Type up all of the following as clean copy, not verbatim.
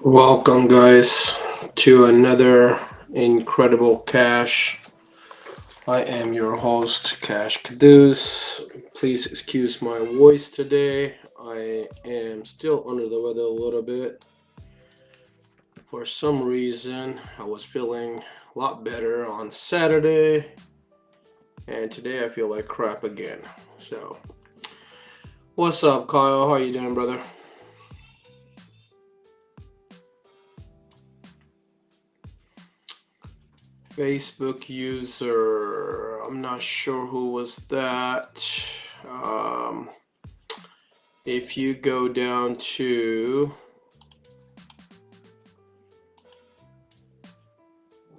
Welcome, guys, to another Incredible Cash. I am your host, Cash Caduce. Please excuse my voice today. I am still under the weather a little bit. For some reason, I was feeling a lot better on Saturday, and today I feel like crap again. So, what's up, Kyle? How you doing, brother? Facebook user, I'm not sure who was that. Um, if you go down to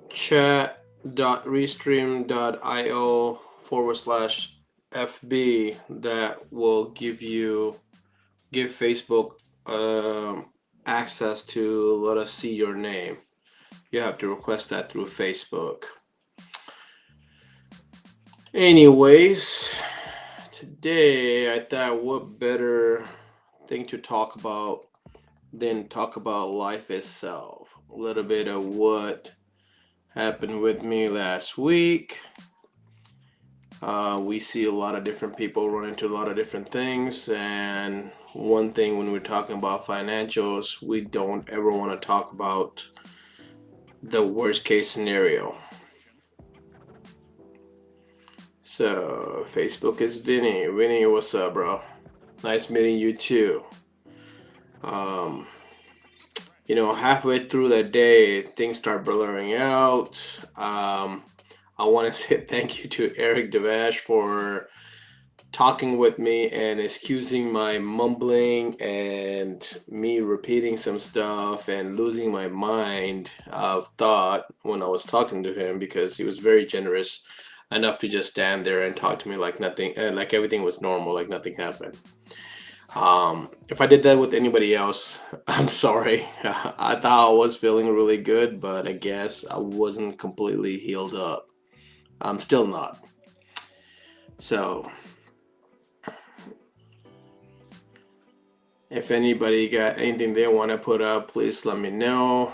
chat.restream.io/FB, that will give Facebook access to let us see your name. You have to request that through Facebook. Anyways, today I thought what better thing to talk about than talk about life itself. A little bit of what happened with me last week. We see a lot of different people run into a lot of different things, and one thing when we're talking about financials, we don't ever want to talk about the worst case scenario. So Facebook is Vinny. Vinny, what's up, bro? Nice meeting you too. Halfway through the day, things start blurring out. I want to say thank you to Eric Devash for talking with me and excusing my mumbling and me repeating some stuff and losing my mind of thought when I was talking to him, because he was very generous enough to just stand there and talk to me like nothing, like everything was normal, like nothing happened. If I did that with anybody else, I'm sorry. I thought I was feeling really good, but I guess I wasn't completely healed up. I'm still not. So, if anybody got anything they want to put up, please let me know.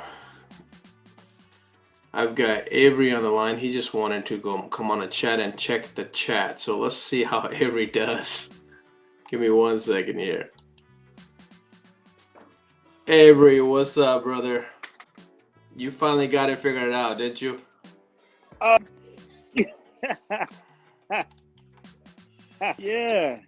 I've got Avery on the line. He just wanted to come on a chat and check the chat. So let's see how Avery does. Give me 1 second here. Avery, what's up, brother? You finally got it figured out, didn't you? Yeah.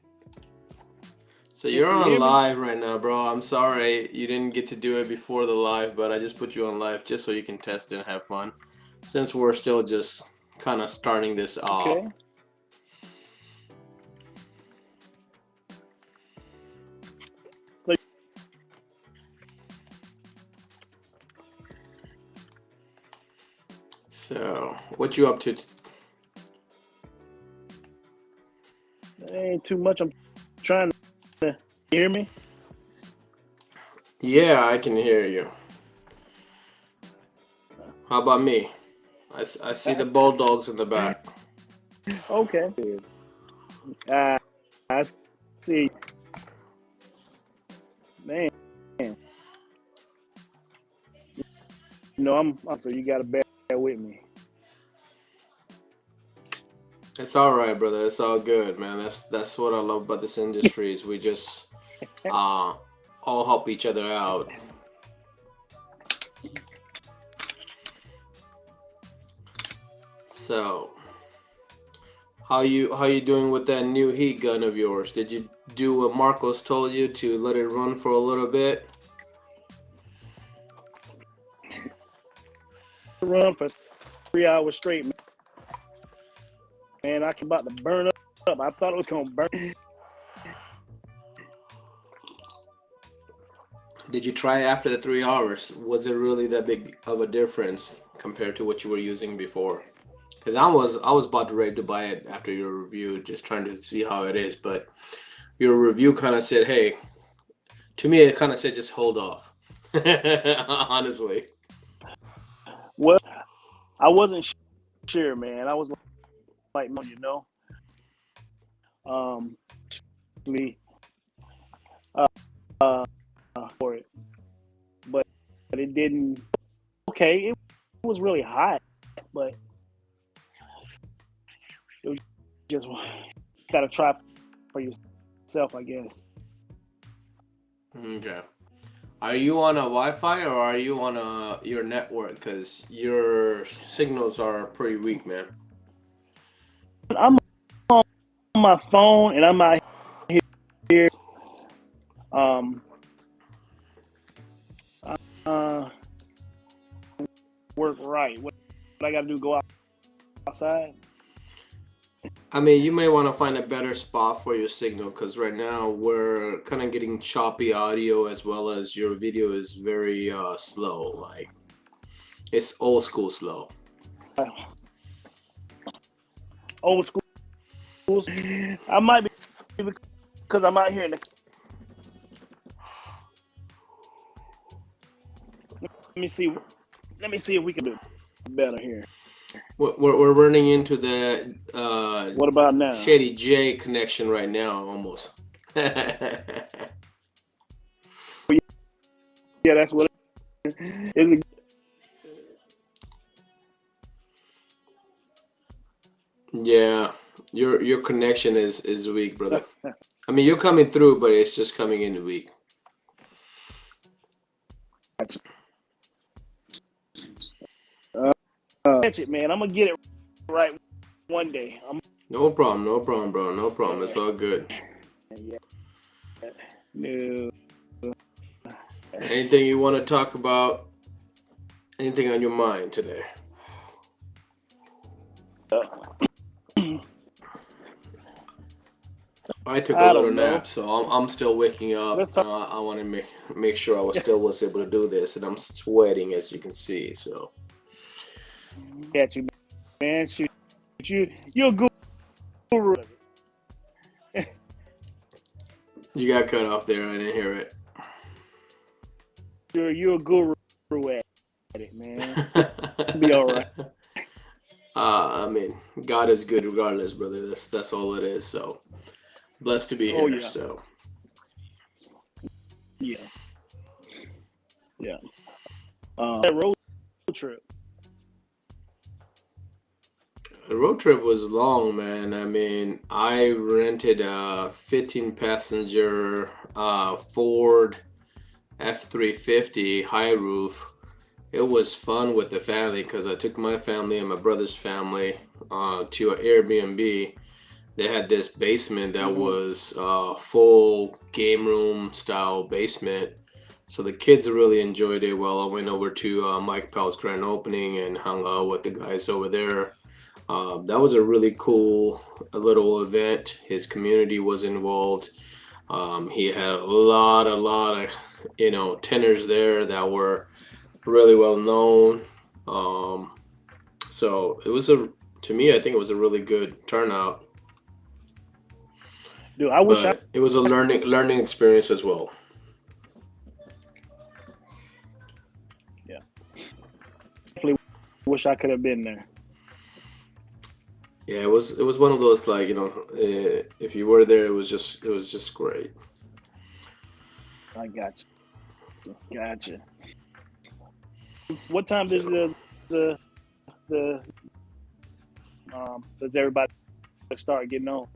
So you're Can you on hear me? live right now, bro. I'm sorry you didn't get to do it before the live, but I just put you on live just so you can test it and have fun. Since we're still just kind of starting this off. Okay. So, what you up to? Ain't too much. I'm trying to hear me. Yeah, I can hear you. How about me? I see the bulldogs in the back. Okay. I see. Man. I'm so you gotta bear with me. It's all right, brother. It's all good, man. That's what I love about this industry is we just all help each other out. So, how you doing with that new heat gun of yours? Did you do what Marcos told you to let it run for a little bit? Run for 3 hours straight, man. I came about to burn up. I thought it was gonna burn. Did you try it after the 3 hours? Was it really that big of a difference compared to what you were using before? Because I was about to ready to buy it after your review, just trying to see how it is. But your review kind of said, "Hey," to me it kind of said, "Just hold off." Honestly. Well, I wasn't sure, man. I was like, me, uh, for it, but didn't. Okay, it was really hot, but it was just gotta try for yourself, I guess. Okay. Are you on a Wi-Fi or are you on your network? Because your signals are pretty weak, man. I'm on my phone and I'm out here. Um, uh, work right. What I gotta do? Go outside. I mean, you may want to find a better spot for your signal because right now we're kind of getting choppy audio as well as your video is very slow. Like it's old school slow. Old school. I might be because I'm out here in the. Let me see. Let me see if we can do better here. We're running into the What about now? Shady J connection right now, almost. Yeah, that's what it is. It Yeah, your connection is weak, brother. I mean, you're coming through, but it's just coming in weak. catch it, man. I'm gonna get it right one day. No problem, bro. No problem. It's all good. No. Anything you want to talk about? Anything on your mind today? I took a I little don't know. nap, so I'm still waking up. Let's talk. I want to make sure I was able to do this, and I'm sweating as you can see. So Catch you, man. Shoot, you're a guru. you got cut off there. I didn't hear it. You're a guru at it, man. Be all right. I mean, God is good regardless, brother. That's all it is. So blessed to be here. Yeah. So yeah. That road trip. the road trip was long, man. I mean, I rented a 15 passenger Ford F-350 high roof. It was fun with the family because I took my family and my brother's family to an Airbnb. They had this basement that was full game room style basement. So the kids really enjoyed it. Well, I went over to Mike Powell's grand opening and hung out with the guys over there. That was a really cool little event. His community was involved. He had a lot of tenors there that were really well known. So it was to me, I think it was a really good turnout. Dude, I wish But it was a learning experience as well. wish I could have been there. Yeah, it was one of those like if you were there, it was just great. I got you. Gotcha. What time does the does everybody start getting on?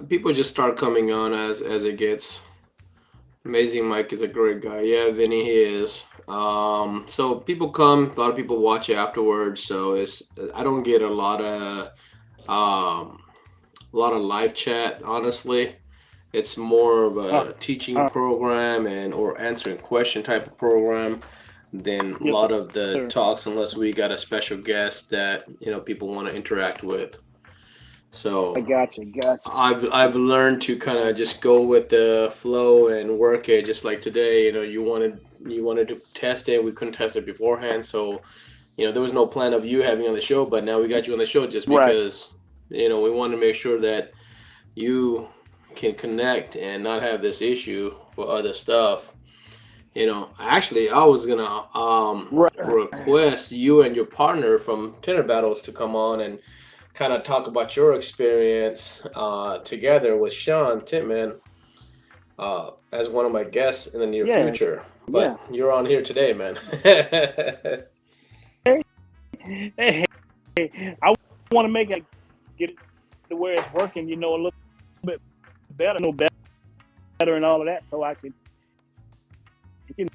People just start coming on as it gets. Amazing Mike is a great guy. Yeah, Vinny, he is. So people come, a lot of people watch afterwards. So I don't get a lot of live chat, honestly. It's more of a teaching program or answering question type of program than a lot of the talks, unless we got a special guest that people want to interact with. So I gotcha. I've learned to kind of just go with the flow and work it. Just like today, you wanted to test it. We couldn't test it beforehand, so there was no plan of you having on the show. But now we got you on the show just because we want to make sure that you can connect and not have this issue for other stuff. Actually, I was gonna request you and your partner from Tenor Battles to come on and kind of talk about your experience together with Sean Titman as one of my guests in the near future. but Yeah. you're on here today, man. Hey, I want to make it get it to where it's working, a little bit better, better and all of that, so I can, you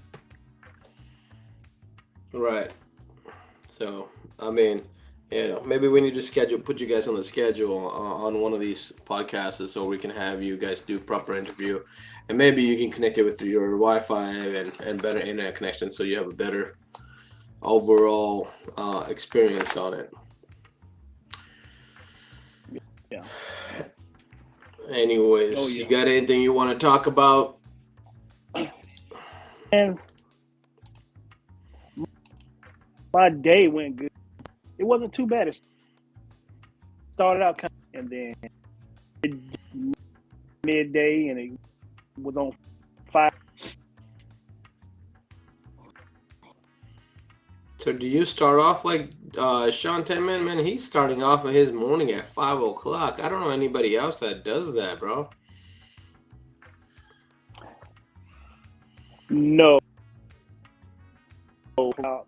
Right. So, I mean, maybe we need to put you guys on the schedule on one of these podcasts so we can have you guys do proper interview, and maybe you can connect it with your Wi-Fi and better internet connection, so you have a better overall experience on it. yeah. Oh Anyways, you yeah. got anything you want to talk about? And my day went good. It wasn't too bad. It started out kind of, and then midday, and it was on fire. So do you start off like Sean Tenman? Man, he's starting off of his morning at 5 o'clock. I don't know anybody else that does that, bro. No, about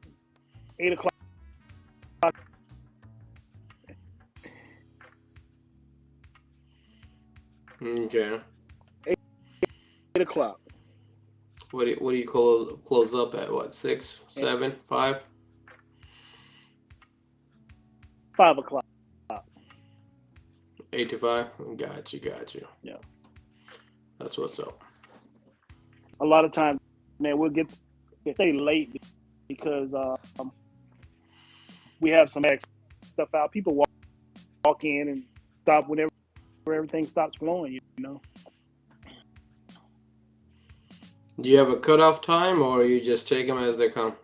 8 o'clock. Okay. 8 o'clock. What do you close up at? What, six, And 7, 5? 5 o'clock. 8 to 5? Got you. Yeah. That's what's up. A lot of times, man, we'll stay late because we have some extra stuff out. People walk in and stop whenever everything stops flowing. Do you have a cutoff time, or you just take them as they come?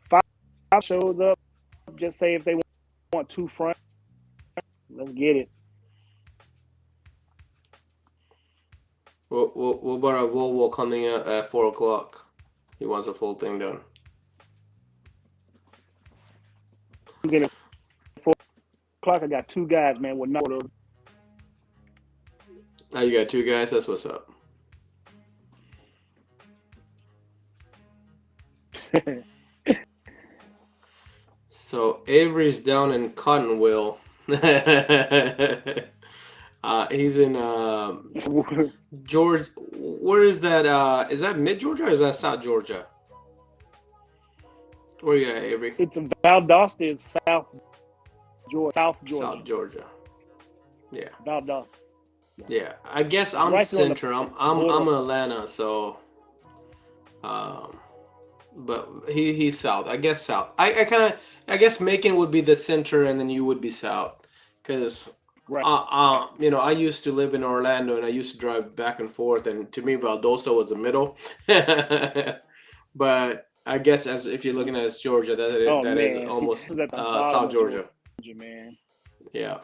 Five shows up. Just say if they want two front, let's get it. What about a Volvo coming out at 4 o'clock? He wants the full thing done. Comes in at 4 o'clock. I got two guys, man, with not. Oh, you got two guys? That's what's up. So Avery's down in Cottonville. He's in George. Where is that? Is that mid Georgia or is that South Georgia? Where you at, Avery? It's Valdosta is South Georgia. South Georgia. Yeah. Valdosta. Yeah. I guess I'm Right there on the center. I'm border. Atlanta, so but he's south. I guess south. I guess Macon would be the center and then you would be south. Cause Right. I used to live in Orlando and I used to drive back and forth, and to me Valdosta was the middle. But I guess as if you're looking at it as Georgia, Oh that is man, see, almost this is at the bottom South of Georgia, Georgia. man. Yeah.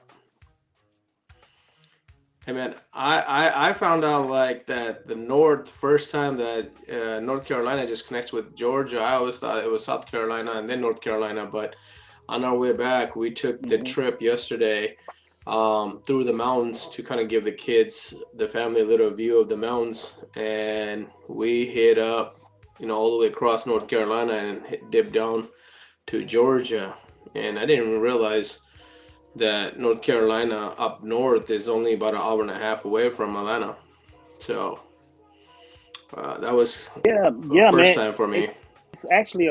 Hey man, I found out like that the first time that North Carolina just connects with Georgia. I always thought it was South Carolina and then North Carolina, but on our way back, we took the trip yesterday through the mountains to kind of give the family, a little view of the mountains, and we hit up, all the way across North Carolina and dipped down to Georgia, and I didn't even realize that North Carolina up north is only about an hour and a half away from Atlanta. So that was Yeah, a yeah, first man. time for me. It's actually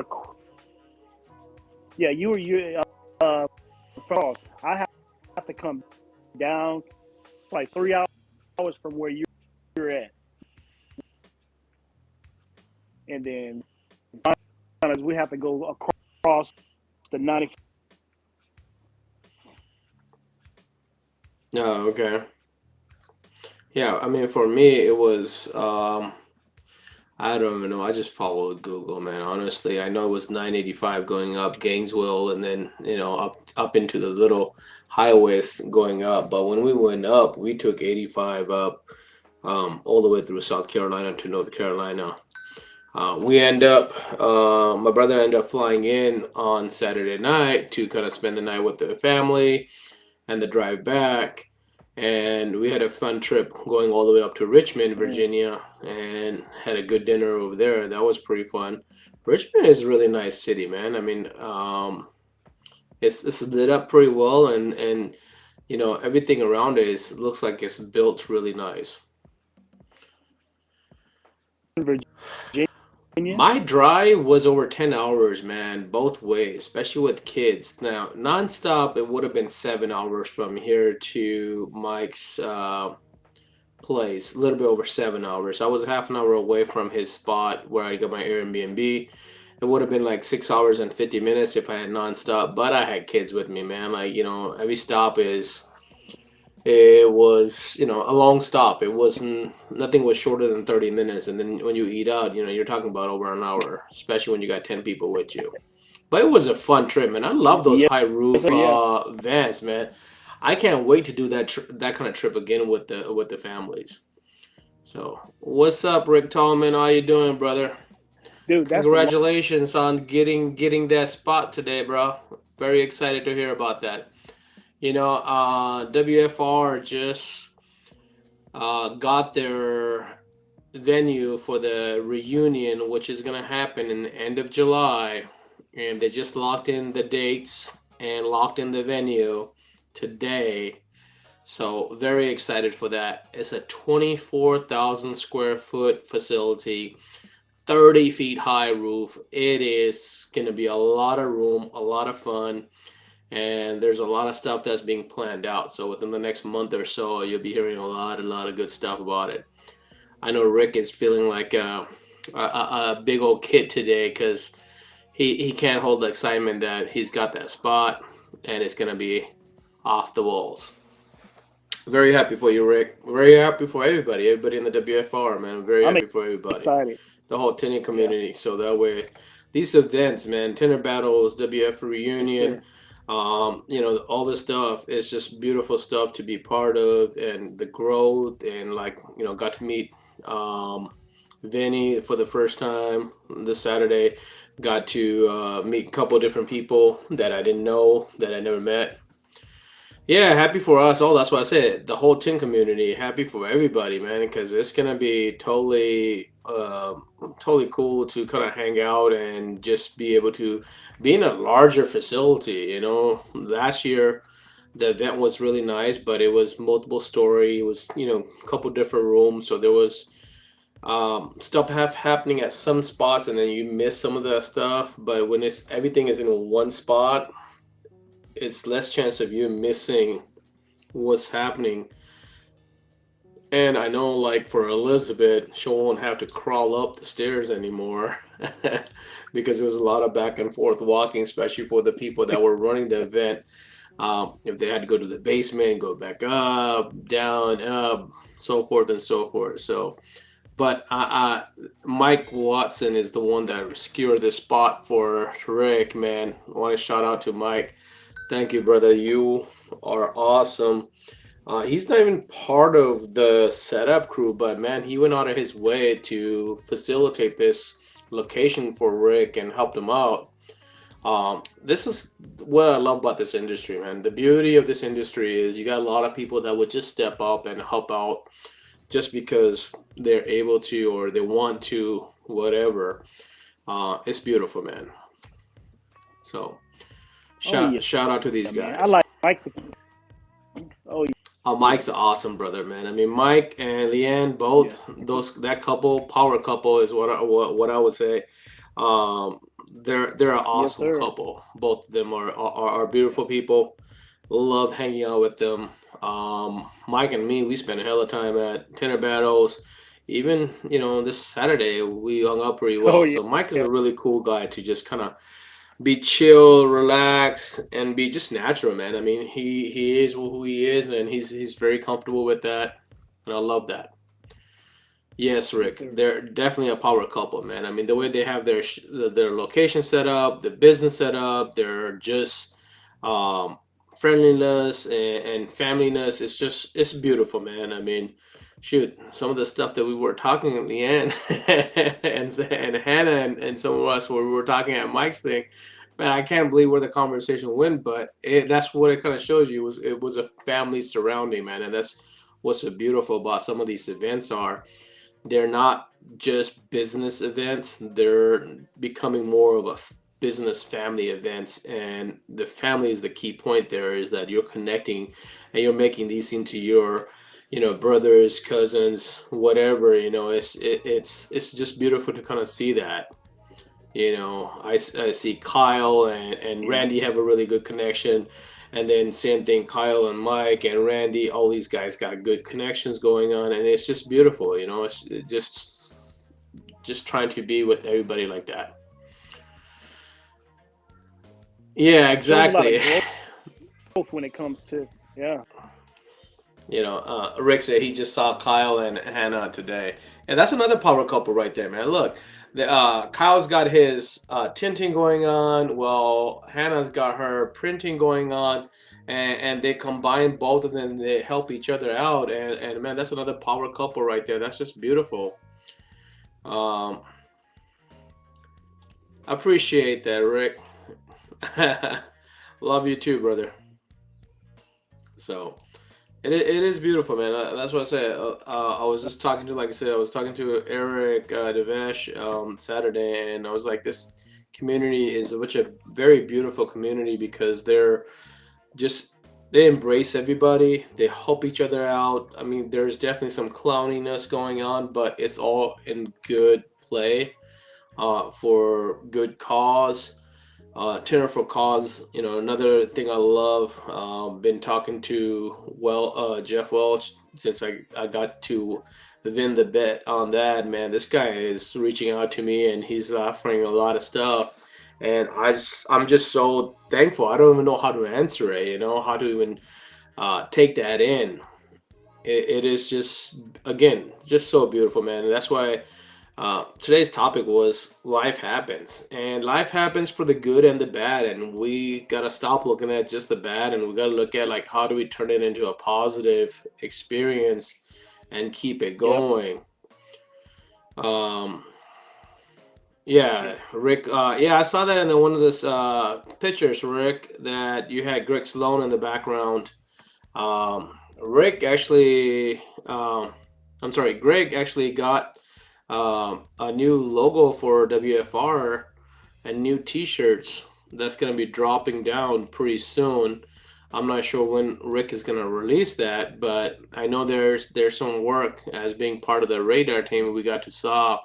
you falls. I have to come down. It's like 3 hours from where you're at, and then we have to go across the 90. Oh, okay. Yeah, I mean, for me, it was, I don't even know. I just followed Google, man. Honestly, I know it was 985 going up Gainesville and then, up into the little highways going up. But when we went up, we took 85 up, all the way through South Carolina to North Carolina. My brother ended up flying in on Saturday night to kind of spend the night with the family and the drive back. and we had a fun trip going all the way up to Richmond, Mm. Virginia, and had a good dinner over there. That was pretty fun. Richmond is a really nice city, man. I mean, it's lit up pretty well, and everything around it looks like it's built really nice. Virginia. My drive was over 10 hours, man, both ways, especially with kids. Now, nonstop, it would have been 7 hours from here to Mike's place, a little bit over 7 hours. I was half an hour away from his spot where I got my Airbnb. It would have been like 6 hours and 50 minutes if I had nonstop, but I had kids with me, man. Like, every stop it was a long stop. It wasn't Nothing was shorter than 30 minutes, and then when you eat out, you're talking about over an hour, especially when you got 10 people with you. But it was a fun trip, man. I love those Yes, high roof sir. Yes. vans, man. I can't wait to do that kind of trip again with the families. So what's up, Rick Tallman? How you doing, brother? Dude, that's a long. Congratulations on getting that spot today, bro. Very excited to hear about that. WFR just got their venue for the reunion, which is going to happen in the end of July. And they just locked in the dates and locked in the venue today. So, very excited for that. It's a 24,000 square foot facility, 30 feet high roof. It is going to be a lot of room, a lot of fun, and there's a lot of stuff that's being planned out. So within the next month or so, you'll be hearing a lot of good stuff about it. I know Rick is feeling like a big old kid today because he can't hold the excitement that he's got that spot and it's gonna be off the walls. Very happy for you, Rick. Very happy for everybody in the WFR, man. Very I'm happy for everybody, excited. the whole tennis Yeah. community. So that way, these events, man, tenor battles, WF Yes, reunion, sir. all this stuff is just beautiful stuff to be part of, and the growth, and like got to meet um, Vinny for the first time this Saturday. Got to meet a couple different people that I didn't know, that I never met. Yeah, happy for us all. That's why I said the whole tin community. Happy for everybody, man, because it's gonna be totally cool to kind of hang out and just be able to be in a larger facility. Last year the event was really nice, but it was multiple story. It was a couple different rooms, so there was stuff happening at some spots, and then you miss some of that stuff. But when it's everything is in one spot, it's less chance of you missing what's happening. And I know, like for Elizabeth, she won't have to crawl up the stairs anymore because there was a lot of back and forth walking, especially for the people that were running the event. If they had to go to the basement, go back up, down, up, so forth and so forth. So, but Mike Watson is the one that secured the spot for Rick, man. I want to shout out to Mike. Thank you, brother. You are awesome. He's not even part of the setup crew, but man, he went out of his way to facilitate this location for Rick and helped him out. This is what I love about this industry, man. The beauty of this industry is you got a lot of people that would just step up and help out just because they're able to or they want to, whatever. It's beautiful, man. So Oh yeah, shout out to these man. I guys. like Mike's. Oh yeah. Mike's an awesome brother, man. I mean, Mike and Leanne, Yes. both those that couple, power couple, is what I would say. Um, they're an Yes, awesome sir. couple. Both of them are beautiful people. Love hanging out with them. Mike and me, we spent a hell of time at tenor battles. Even this Saturday, we hung out pretty Oh well. yeah. So Mike is a really cool guy to just kind of be chill, relax, and be just natural, man. I mean, he is who he is, and he's very comfortable with that, and I love that. Yes, Yes, Rick, sir. they're definitely a power couple, man. I mean, the way they have their location set up, the business set up, they're just um, friendliness and familyness. It's beautiful, man. I mean, shoot, some of the stuff that we were talking at the end, and Hannah and some of us where we were talking at Mike's thing. Man, I can't believe where the conversation went, but that's what it kind of shows you. It was a family surrounding, man, and that's what's so beautiful about some of these events are. They're not just business events; they're becoming more of a business family events, and the family is the key point. There is that you're connecting, and you're making these into your, brothers, cousins, whatever. It's just beautiful to kind of see that. I see Kyle and Yeah. Randy have a really good connection. And then same thing, Kyle and Mike and Randy, all these guys got good connections going on, and it's just beautiful. It's just trying to be with everybody like that. Yeah, Shows a lot of exactly. growth when it comes to, yeah. Rick said he just saw Kyle and Hannah today, and that's another power couple right there, man. Look, Kyle's got his tinting going on. Well, Hannah's got her printing going on, and they combine both of them. They help each other out, and man, that's another power couple right there. That's just beautiful. Um, Appreciate that, Rick. Love you too, brother. So. It is beautiful, man. That's what I said. I was just talking to, like I said, I was talking to Eric Devesh Saturday, and I was like, this community is such a very beautiful community because just they embrace everybody. They help each other out. I mean, there's definitely some clowniness going on, but it's all in good play for good cause. Tenor for cause, another thing I love. Been talking to Jeff Welch since I got to win the bet on that. Man, this guy is reaching out to me and he's offering a lot of stuff, and I'm just so thankful. I don't even know how to answer it. How to even take that in. It is just, again, just so beautiful, man. And that's why today's topic was life happens, and life happens for the good and the bad, and we gotta stop looking at just the bad, and we gotta look at like how do we turn it into a positive experience and keep it Yep. going. Um, yeah, Yeah. Rick. Yeah, I saw that in one of those pictures, Rick, that you had Greg Sloan in the background. Rick actually, I'm sorry, Greg actually got a new logo for WFR and new T-shirts that's going to be dropping down pretty soon. I'm not sure when Rick is going to release that, but I know there's some work as being part of the radar team. We got to saw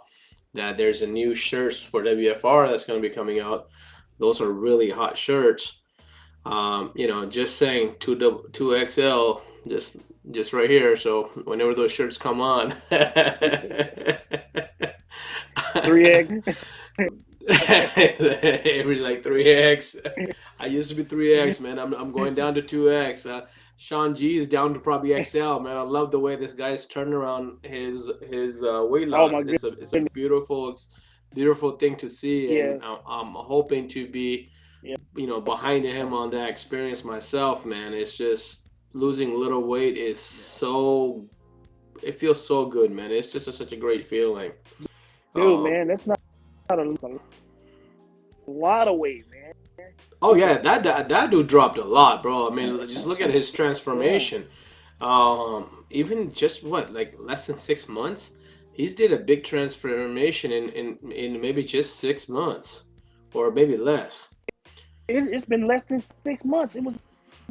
that there's a new shirts for WFR that's going to be coming out. Those are really hot shirts. Just saying two XL, just right here. So whenever those shirts come on, 3X. Everybody's like 3X. I used to be 3X, man. I'm going down to 2X. Sean G is down to probably XL, man. I love the way this guy's turned around his weight Oh loss. my It's a goodness. beautiful thing to see, and Yes. I'm hoping to be Yeah. behind him on that experience myself, man. It's just losing little weight is so it feels so good, man. It's just such a great feeling. Dude, Um, man, that's not a lot of weight, man. oh yeah, Because, that dude dropped a lot, bro. I mean, just look at his yeah. transformation. Even just what, like less than 6 months, he's did a big transformation in maybe just 6 months, or maybe less. It's been less than 6 months. It was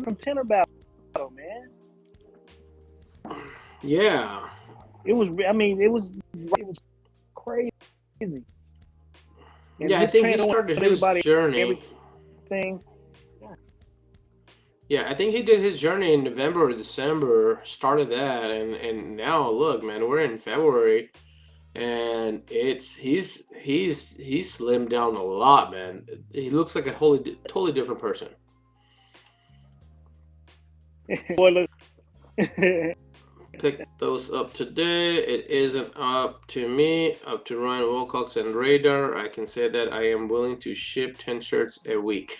from tenor battle, man. Yeah, It was, I mean, it was crazy. And yeah. I his think he trainer started wanted his everybody, journey. everything. Yeah. Yeah, I think he did his journey in November or December, started that, and now look, man, we're in February, and he's slimmed down a lot, man. He looks like a totally different person. Boy, look. Pick those up today. It isn't up to me, up to Ryan Wilcox and Radar. I can say that I am willing to ship 10 shirts a week.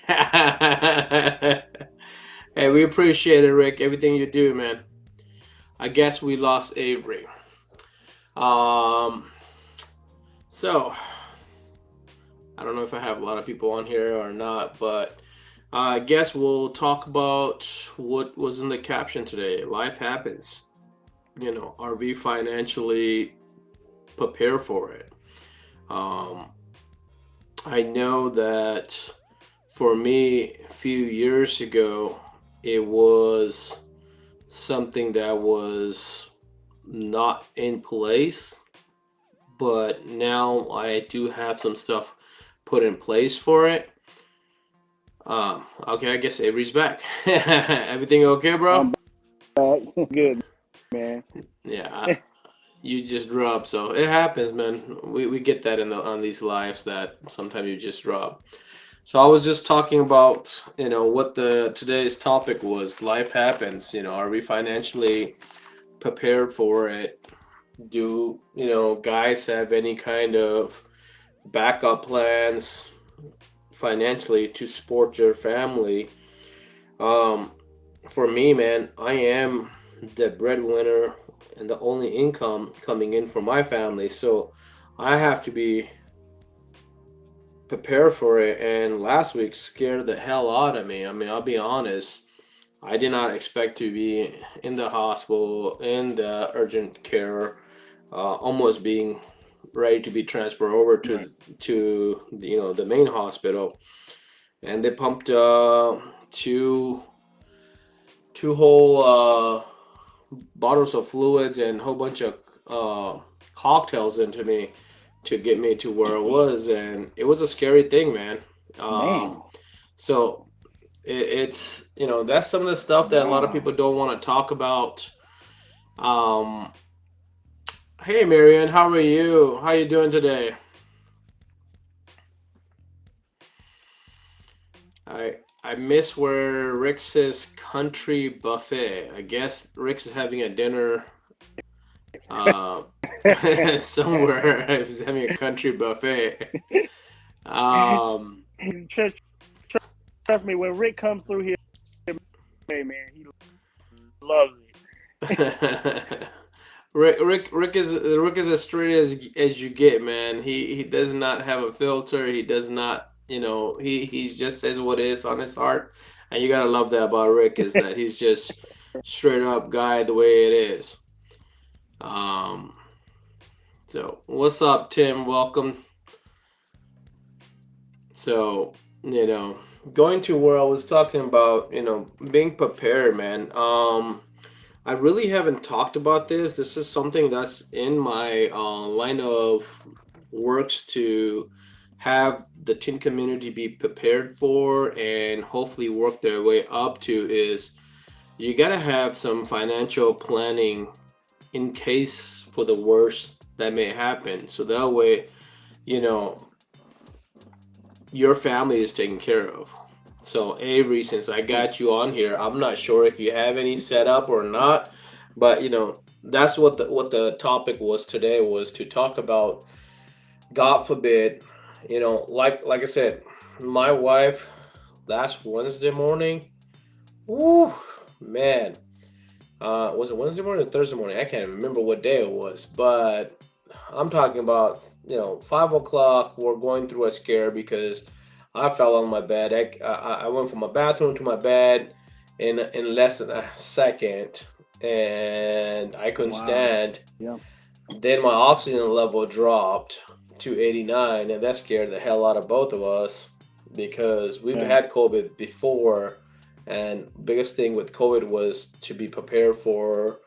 Hey, we appreciate it, Rick. Everything you do, man. I guess we lost Avery. Um, so I don't know if I have a lot of people on here or not, but I guess we'll talk about what was in the caption today. Life happens. Are we financially prepared for it? Um, I know that for me, a few years ago, it was something that was not in place, but now I do have some stuff put in place for it. Okay, I guess Avery's back. Everything okay, bro? I'm back. Good, man. Yeah, you just dropped, so it happens, man. We get that on these lives that sometimes you just drop. So I was just talking about, what the today's topic was. Life happens. Are we financially prepared for it? Do guys have any kind of backup plans financially to support your family? Um, for me, man, I am the breadwinner and the only income coming in for my family, so I have to be prepared for it. And last week scared the hell out of me. I mean, I'll be honest. I did not expect to be in the hospital, in the urgent care, almost being ready to be transferred over Right. to the main hospital, and they pumped two whole bottles of fluids and a whole bunch of cocktails into me to get me to where I was, and it was a scary thing, man. Um, Man. so it's that's some of the stuff that a lot of Wow. people don't want to talk about. Um, hey, Marion, how are you? How you doing today? I miss where Rick's country buffet. I guess Rick's is having a dinner uh, somewhere. He's having a country buffet. Um, trust, trust me, when Rick comes through here, hey, man, he loves Rick is as straight as you get, man. He does not have a filter. He does not, he just says what is on his heart, and you gotta love that about Rick is that he's just straight up guy the way it is. Um, so what's up, Tim? Welcome. So you know, going to where I was talking about, being prepared, man. I really haven't talked about this. This is something that's in my line of works to have the teen community be prepared for and hopefully work their way up to is you got to have some financial planning in case for the worst that may happen. So that way, you know, your family is taken care of. So Avery, since I it. got you on here, I'm not sure if you have any set up or not, but that's what the topic was today was to talk about. God forbid, like I said, my wife last Wednesday morning. Woo, man, was it Wednesday morning or Thursday morning? I can't remember what day it was, but I'm talking about 5 o'clock. We're going through a scare because I fell on my bed. I went from my bathroom to my bed in less than a second, and I couldn't Wow. stand. Yeah. Then my oxygen level dropped to 89, and that scared the hell out of both of us because we've Right. had COVID before, and biggest thing with COVID was to be prepared for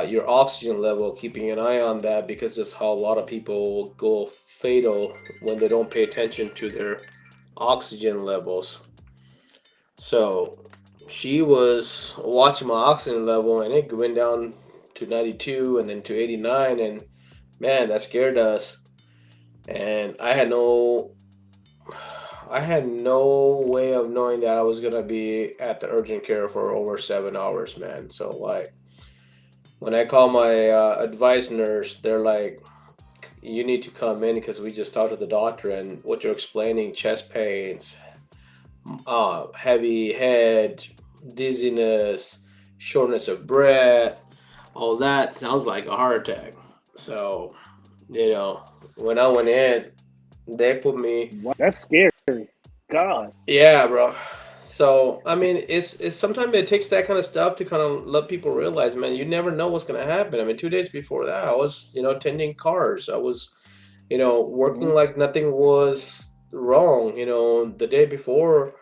your oxygen level, keeping an eye on that because just how a lot of people go fatal when they don't pay attention to their oxygen levels. So she was watching my oxygen level and it went down to 92 and then to 89, and man, that scared us. And I had no way of knowing that I was gonna be at the urgent care for over 7 hours, man. So like when I call my advice nurse, they're like, "You need to come in because we just talked to the doctor, and what you're explaining, chest pains, heavy head, dizziness, shortness of breath, all that sounds like a heart attack." So, when I went in, They put me. Wow, that's scary. God. Yeah, bro. So I mean, it's sometimes it takes that kind of stuff to kind of let people realize, man, you never know what's gonna happen. I mean, 2 days before that, I was tending cars. I was working Mhm. like nothing was wrong. The day before,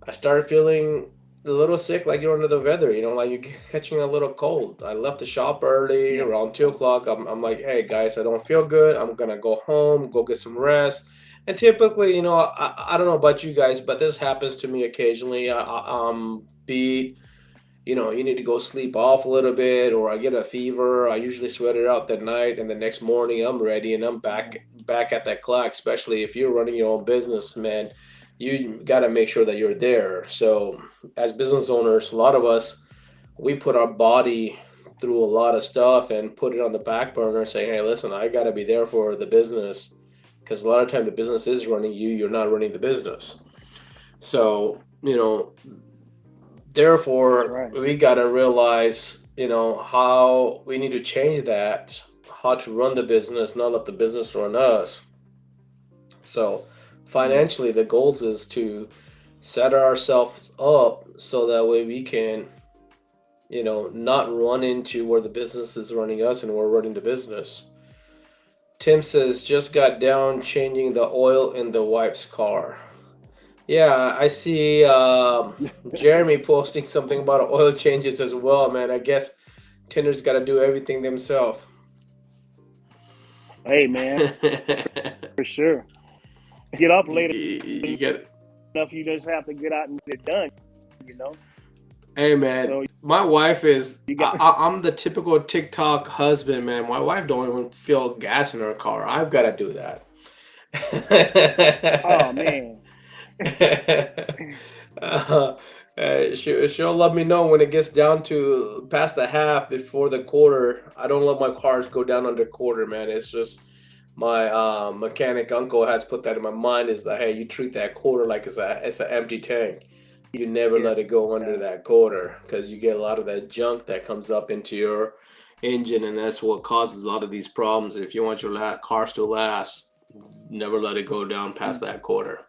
I started feeling a little sick, like you're under the weather. Like you're catching a little cold. I left the shop early Yeah. around 2 o'clock. I'm like, hey guys, I don't feel good. I'm gonna go home, go get some rest. And typically, I don't know about you guys, but this happens to me occasionally. Be you need to go sleep off a little bit, or I get a fever. I usually sweat it out that night, and the next morning I'm ready and I'm back at that clock. Especially if you're running your own business, man, you got to make sure that you're there. So, as business owners, a lot of us we put our body through a lot of stuff and put it on the back burner, saying, "Hey, listen, I got to be there for the business." Because a lot of time the business is running you, you're not running the business. So, That's therefore right. we got to realize how we need to change that, how to run the business, not let the business run us. So Yeah. financially the goals is to set ourselves up so that way we can not run into where the business is running us and we're running the business. Tim says just got down changing the oil in the wife's car. Yeah, I see Jeremy posting something about oil changes as well, man. I guess Tinder's got to do everything themselves. Hey, man, for sure. Get up late You get, enough, you just have to get out and get it done. You know. hey man, So my wife is. you got. I'm the typical TikTok husband, man. My wife don't even feel gas in her car. I've got to do Oh that. man. uh, she'll let me know when it gets down to past the half before the quarter. I don't let my cars go down under quarter, man. It's just my mechanic uncle has put that in my mind is that hey, you treat that quarter like it's an empty tank. You never Yeah. let it go under that quarter because you get a lot of that junk that comes up into your engine, and that's what causes a lot of these problems. If you want your cars to last, never let it go down past Mm. that quarter.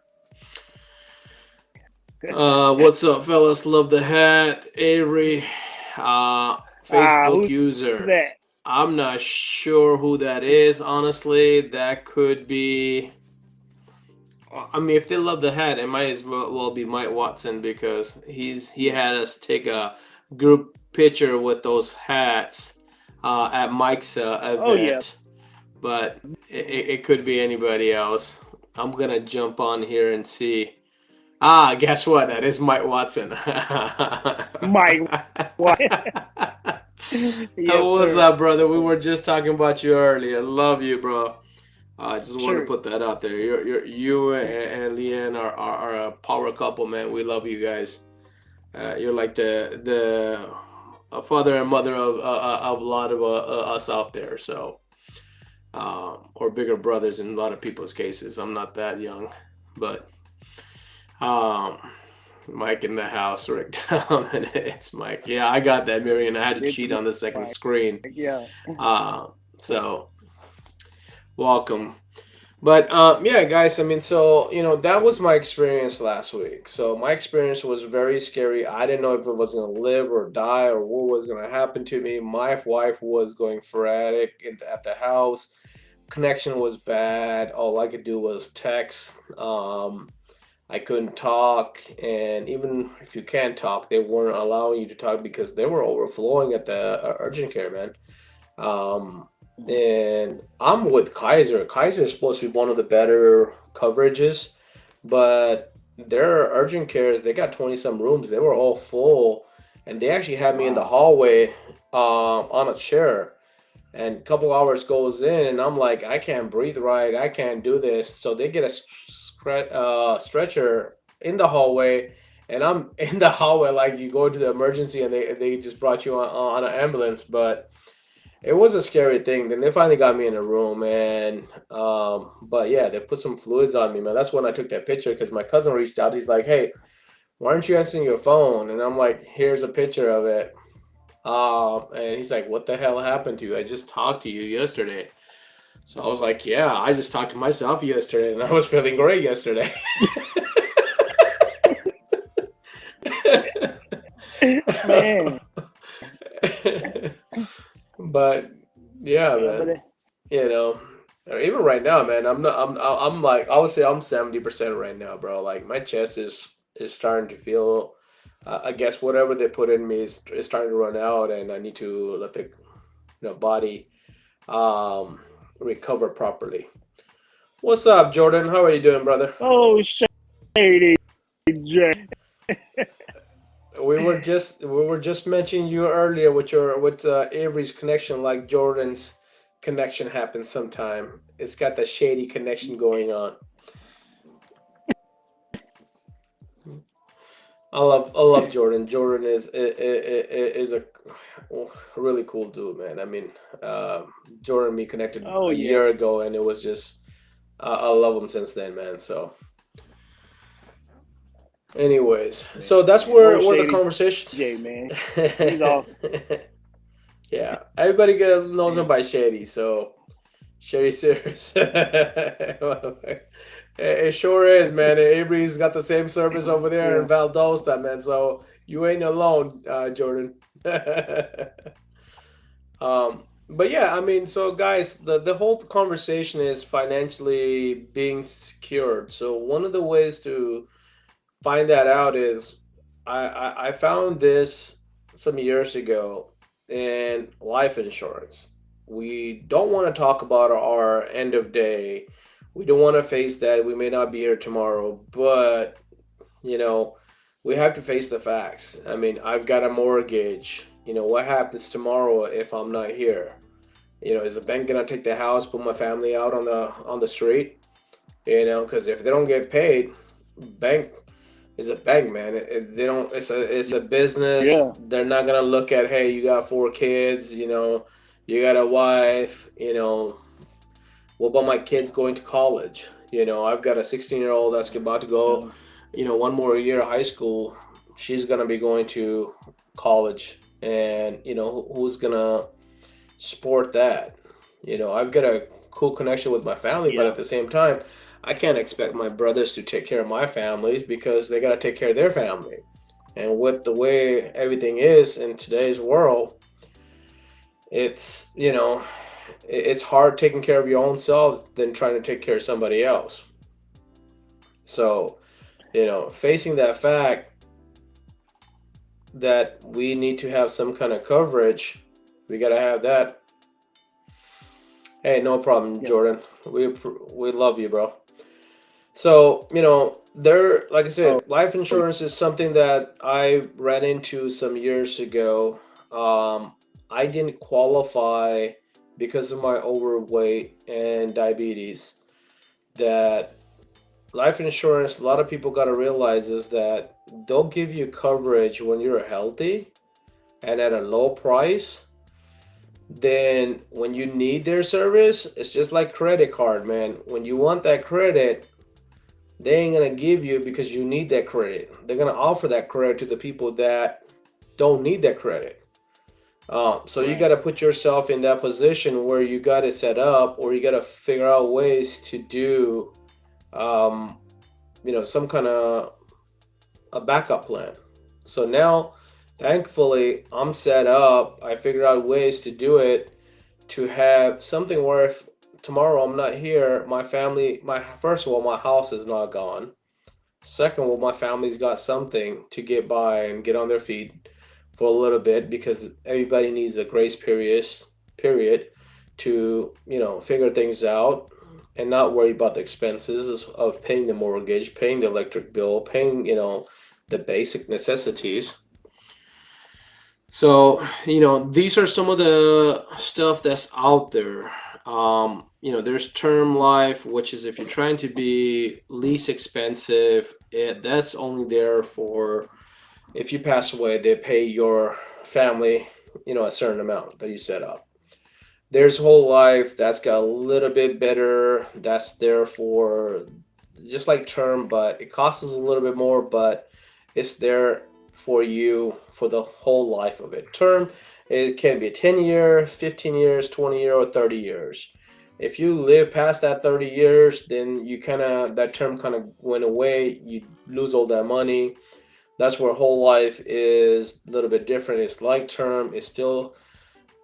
What's up, fellas? Love the hat. Avery, Facebook Who's user. that? I'm not sure who that is, honestly. That could be. I mean, if they love the hat, it might as well be Mike Watson because he Yeah. had us take a group picture with those hats at Mike's Oh yeah. event. But it could be anybody else. I'm gonna jump on here and see. Ah, guess what? That is Mike Watson. Mike. What? Yes, What's sir. up, brother? We were just talking about you earlier. Love you, bro. I just want to Sure. put that out there. You and Leanne are a power couple, man. We love you guys. You're like the father and mother of a lot of us out there. So, or bigger brothers in a lot of people's cases. I'm not that young, but um, Mike in the house, Rick down, and it's Mike. Yeah, I got that, Miriam. I had to It's cheat on the second Mike. screen. Yeah. Uh, so welcome. But yeah, guys. I mean, so that was my experience last week. So my experience was very scary. I didn't know if it was gonna live or die or what was gonna happen to me. My wife was going frantic at the house. Connection was bad. All I could do was text. I couldn't talk, and even if you can talk, they weren't allowing you to talk because they were overflowing at the urgent care, man. Um, and I'm with Kaiser. Kaiser is supposed to be one of the better coverages, but their urgent cares, they got 20 some rooms. They were all full, and they actually had me in the Wow. hallway on a chair. And a couple hours goes in, and I'm like, I can't breathe right. I can't do this. So they get a stretcher in the hallway, and I'm in the hallway like you go to the emergency, and they just brought you on an ambulance. But it was a scary thing. Then they finally got me in a room, and but yeah, they put some fluids on me, man. That's when I took that picture because my cousin reached out. He's like, "Hey, why aren't you answering your phone?" And I'm like, "Here's a picture of it." And he's like, "What the hell happened to you? I just talked to you yesterday." So I was like, yeah, I just talked to myself yesterday and I was feeling great yesterday. Man, But yeah, yeah, but man, you know, or even right now, man, I'm not, I'm like, I would say I'm 70% right now, bro. Like my chest is starting to feel, I guess whatever they put in me is starting to run out, and I need to let the body um recover properly. What's up, Jordan? How are you doing, brother? oh, shady J. We were just mentioning you earlier with your with Avery's connection, like Jordan's connection happens sometime. It's got the shady connection going on. I love Jordan. Jordan is a really cool dude, man. I mean, Jordan and me connected Oh a yeah, year ago, and it was just I love him since then, man. So, anyways, so that's man. Oh, where the shady conversation. J, man. He's awesome. Yeah, everybody knows him by Shady. So Shady Sears. It sure is, man. Avery's got the same service over there in Yeah, Valdosta, man. So you ain't alone, Jordan. But yeah, I mean, so guys, the whole conversation is financially being secured. So one of the ways to find that out is I found this some years ago in life insurance. We don't want to talk about our end of day. We don't want to face that. We may not be here tomorrow, but you know, we have to face the facts. I mean, I've got a mortgage. What happens tomorrow if I'm not here? Is the bank gonna take the house, put my family out on the street? Because if they don't get paid, bank is a bank, man. They don't. It's a business. yeah, They're not gonna look at, hey, you got four kids. You got a wife. What about my kids going to college? I've got a 16-year-old that's about to go. yeah, One more year of high school. She's gonna be going to college, and who's gonna sport that? I've got a cool connection with my family, but yeah, at the same time, I can't expect my brothers to take care of my families because they got to take care of their family. And with the way everything is in today's world, it's, it's hard taking care of your own self than trying to take care of somebody else. So, facing that fact that we need to have some kind of coverage, we got to have that. Hey, no problem, yeah. Jordan. We love you, bro. So, there, like I Oh, said, life insurance is something that I ran into some years ago. I didn't qualify because of my overweight and diabetes. That life insurance, a lot of people got to realize is that they'll give you coverage when you're healthy and at a low price. Then, when you need their service, it's just like credit card, man. When you want that credit, they ain't gonna give you because you need that credit. They're gonna offer that credit to the people that don't need that credit. So you got right. to put yourself in that position where you got to set up, or you got to figure out ways to do, um, some kind of a backup plan. So now, thankfully, I'm set up. I figured out ways to do it to have something where if tomorrow I'm not here, my family, my first of all, my house is not gone. Second, well, my family's got something to get by and get on their feet for a little bit because everybody needs a grace period to figure things out and not worry about the expenses of paying the mortgage, paying the electric bill, paying the basic necessities. So, these are some of the stuff that's out there. There's term life, which is if you're trying to be least expensive, that's only there for if you pass away, they pay your family, a certain amount that you set up. There's whole life that's got a little bit better. That's there for just like term, but it costs us a little bit more, but it's there for you for the whole life of it. Term, it can be 10 year, 15 years, 20 year, or 30 years. If you live past that 30 years, then you kind of, that term kind of went away. You lose all that money. That's where whole life is a little bit different. It's like term, it's still,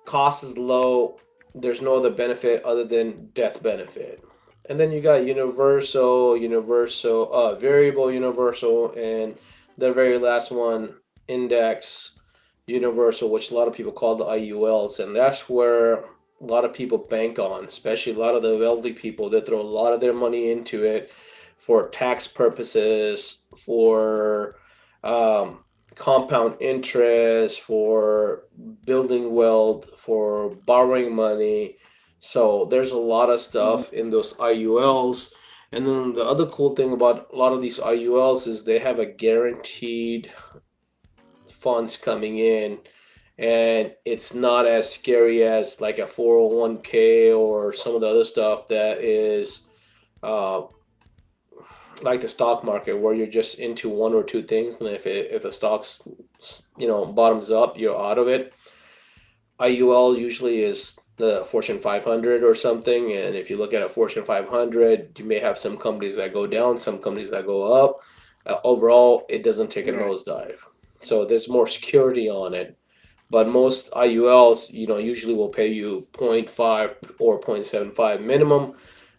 cost is low. There's no other benefit other than death benefit. And then you got variable universal, and the very last one, index universal, which a lot of people call the IULs. And that's where a lot of people bank on, especially a lot of the wealthy people that throw a lot of their money into it for tax purposes, for um, compound interest, for building wealth, for borrowing money. So there's a lot of Mhm. stuff in those IULs. And then the other cool thing about a lot of these IULs is they have a guaranteed funds coming in, and it's not as scary as like a 401k or some of the other stuff that is uh, like the stock market, where you're just into one or two things, and if the stock's bottoms up, you're out of it. IUL usually is the Fortune 500 or something, and if you look at a Fortune 500, you may have some companies that go down, some companies that go up. Overall, it doesn't take a Right. nosedive, so there's more security on it. But most IULs, usually will pay you zero point 0.5 or 0.75 minimum,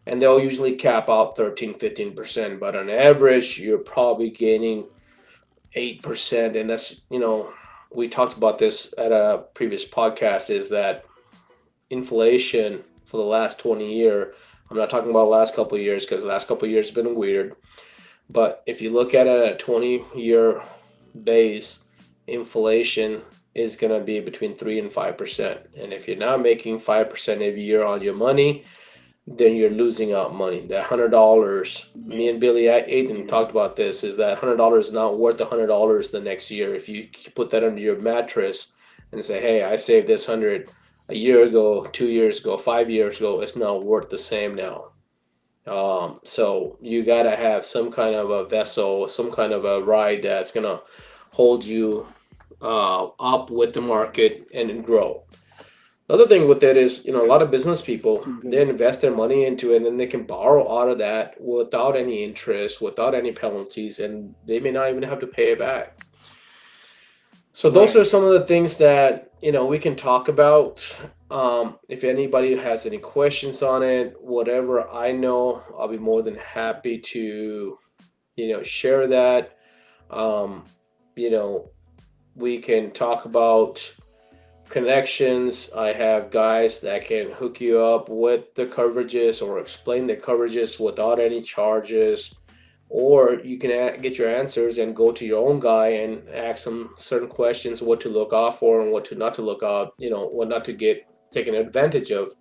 and they'll usually cap out 13-15%. But on average, you're probably gaining 8%. And that's, we talked about this at a previous podcast, is that inflation for the last 20 year, I'm not talking about the last couple of years because the last couple of years have been weird. But if you look at it at a 20-year base, inflation is going to be between 3 and 5%. And if you're not making 5% every year on your money, then you're losing out money. That $100, Yeah. me and Billy Aiden Yeah. talked about this, is that $100 is not worth $100 the next year. If you put that under your mattress and say, hey, I saved this 100 a year ago, 2 years ago, 5 years ago, it's not worth the same now. So you gotta have some kind of a vessel, some kind of a ride that's gonna hold you up with the market and grow. The other thing with it is, a lot of business people, Some they good. invest their money into it, and then they can borrow out of that without any interest, without any penalties, and they may not even have to pay it back. So those Right. are some of the things that we can talk about. If anybody has any questions on it, whatever I know, I'll be more than happy to share that. Um, you know, we can talk about connections. I have guys that can hook you up with the coverages or explain the coverages without any charges. Or you can get your answers and go to your own guy and ask some certain questions, what to look out for and what to not to look out, what not to get taken advantage of.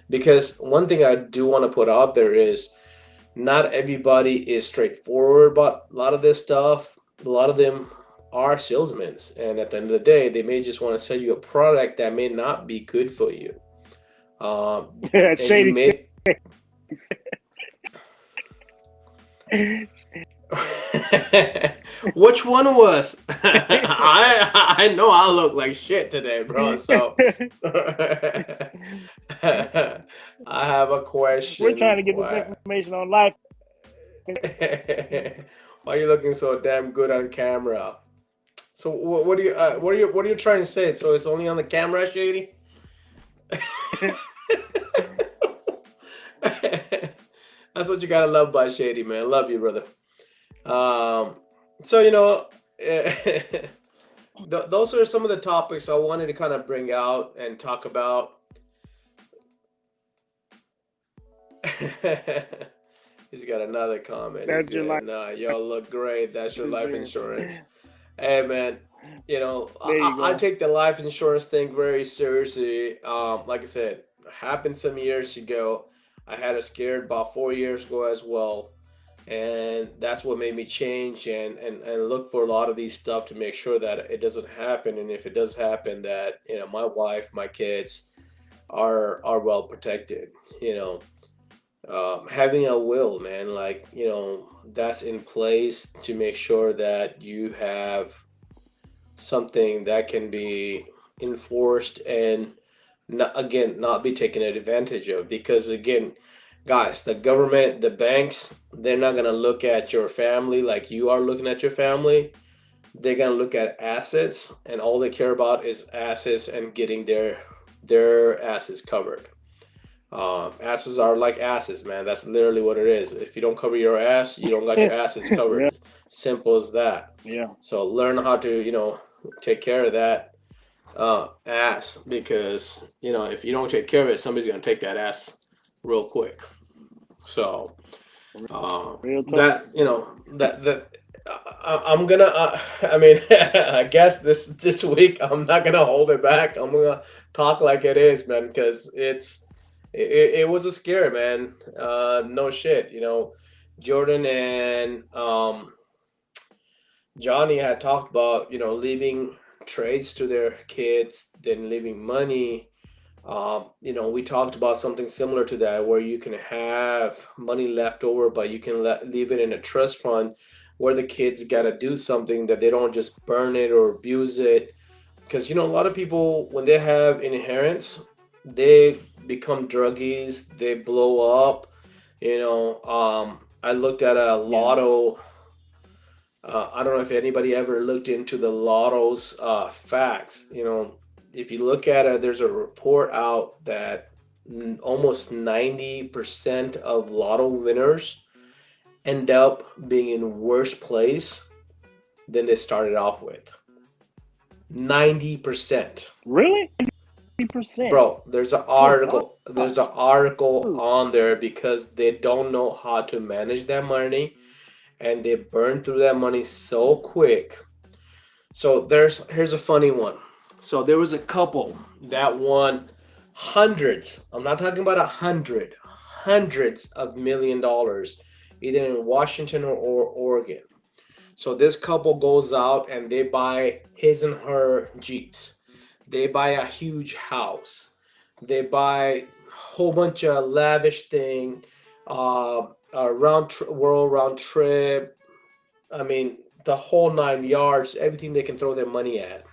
Because one thing I do want to put out there is not everybody is straightforward about a lot of this stuff. A lot of them are salesmen, and at the end of the day, they may just want to sell you a product that may not be good for you. And you Shady may. Which one of us? I know I look like shit today, bro. So I have a We're question. trying to get this information on life. Why are you looking so damn good on camera? So what are you trying to say? So it's only on the camera, Shady? That's what you gotta love by Shady, man. Love you, brother. Um, so those are some of the topics I wanted to kind of bring out and talk about. He's got another comment. He's That's your life saying, "Y'all look great. That's your life insurance. insurance." Hey, man. There you I go. take the life insurance thing very seriously. Like I said, happened some years ago. I had a scared about 4 years ago as well, and that's what made me change and look for a lot of these stuff to make sure that it doesn't happen. And if it does happen, that my wife, my kids are well protected. You know, having a will, man, like that's in place to make sure that you have something that can be enforced and not be taken advantage of, because again, guys, the government, the banks, they're not going to look at your family like you are looking at your family. They're going to look at assets, and all they care about is assets and getting their asses covered. Asses are like asses, man. That's literally what it is. If you don't cover your ass, you don't got your asses Yeah, covered. Simple as that. yeah. So learn how to, take care of that ass, because if you don't take care of it, somebody's gonna take that ass real quick. So Real talk. that that I'm gonna. I mean, I guess this week I'm not gonna hold it back. I'm gonna talk like it is, man, because it was a scare, man. No shit, Jordan and Johnny had talked about leaving trades to their kids, then leaving money. We talked about something similar to that, where you can have money left over, but you can leave it in a trust fund where the kids got to do something, that they don't just burn it or abuse it. Because, a lot of people, when they have inheritance, they become druggies, they blow up. I looked at a Yeah. lotto. I don't know if anybody ever looked into the lotto's facts. If you look at it, there's a report out that almost 90% of lotto winners end up being in worse place than they started off with. 90%. Really? 80%. Bro, there's an Good article. God. There's an article on there because they don't know how to manage that money, and they burn through that money so quick. So here's a funny one. So there was a couple that won hundreds. I'm not talking about 100, hundreds of $1 million, either in Washington or Oregon. So this couple goes out and they buy his and her Jeeps. They buy a huge house. They buy a whole bunch of lavish thing, a world round trip. I mean, the whole 9 yards, everything they can throw their money at.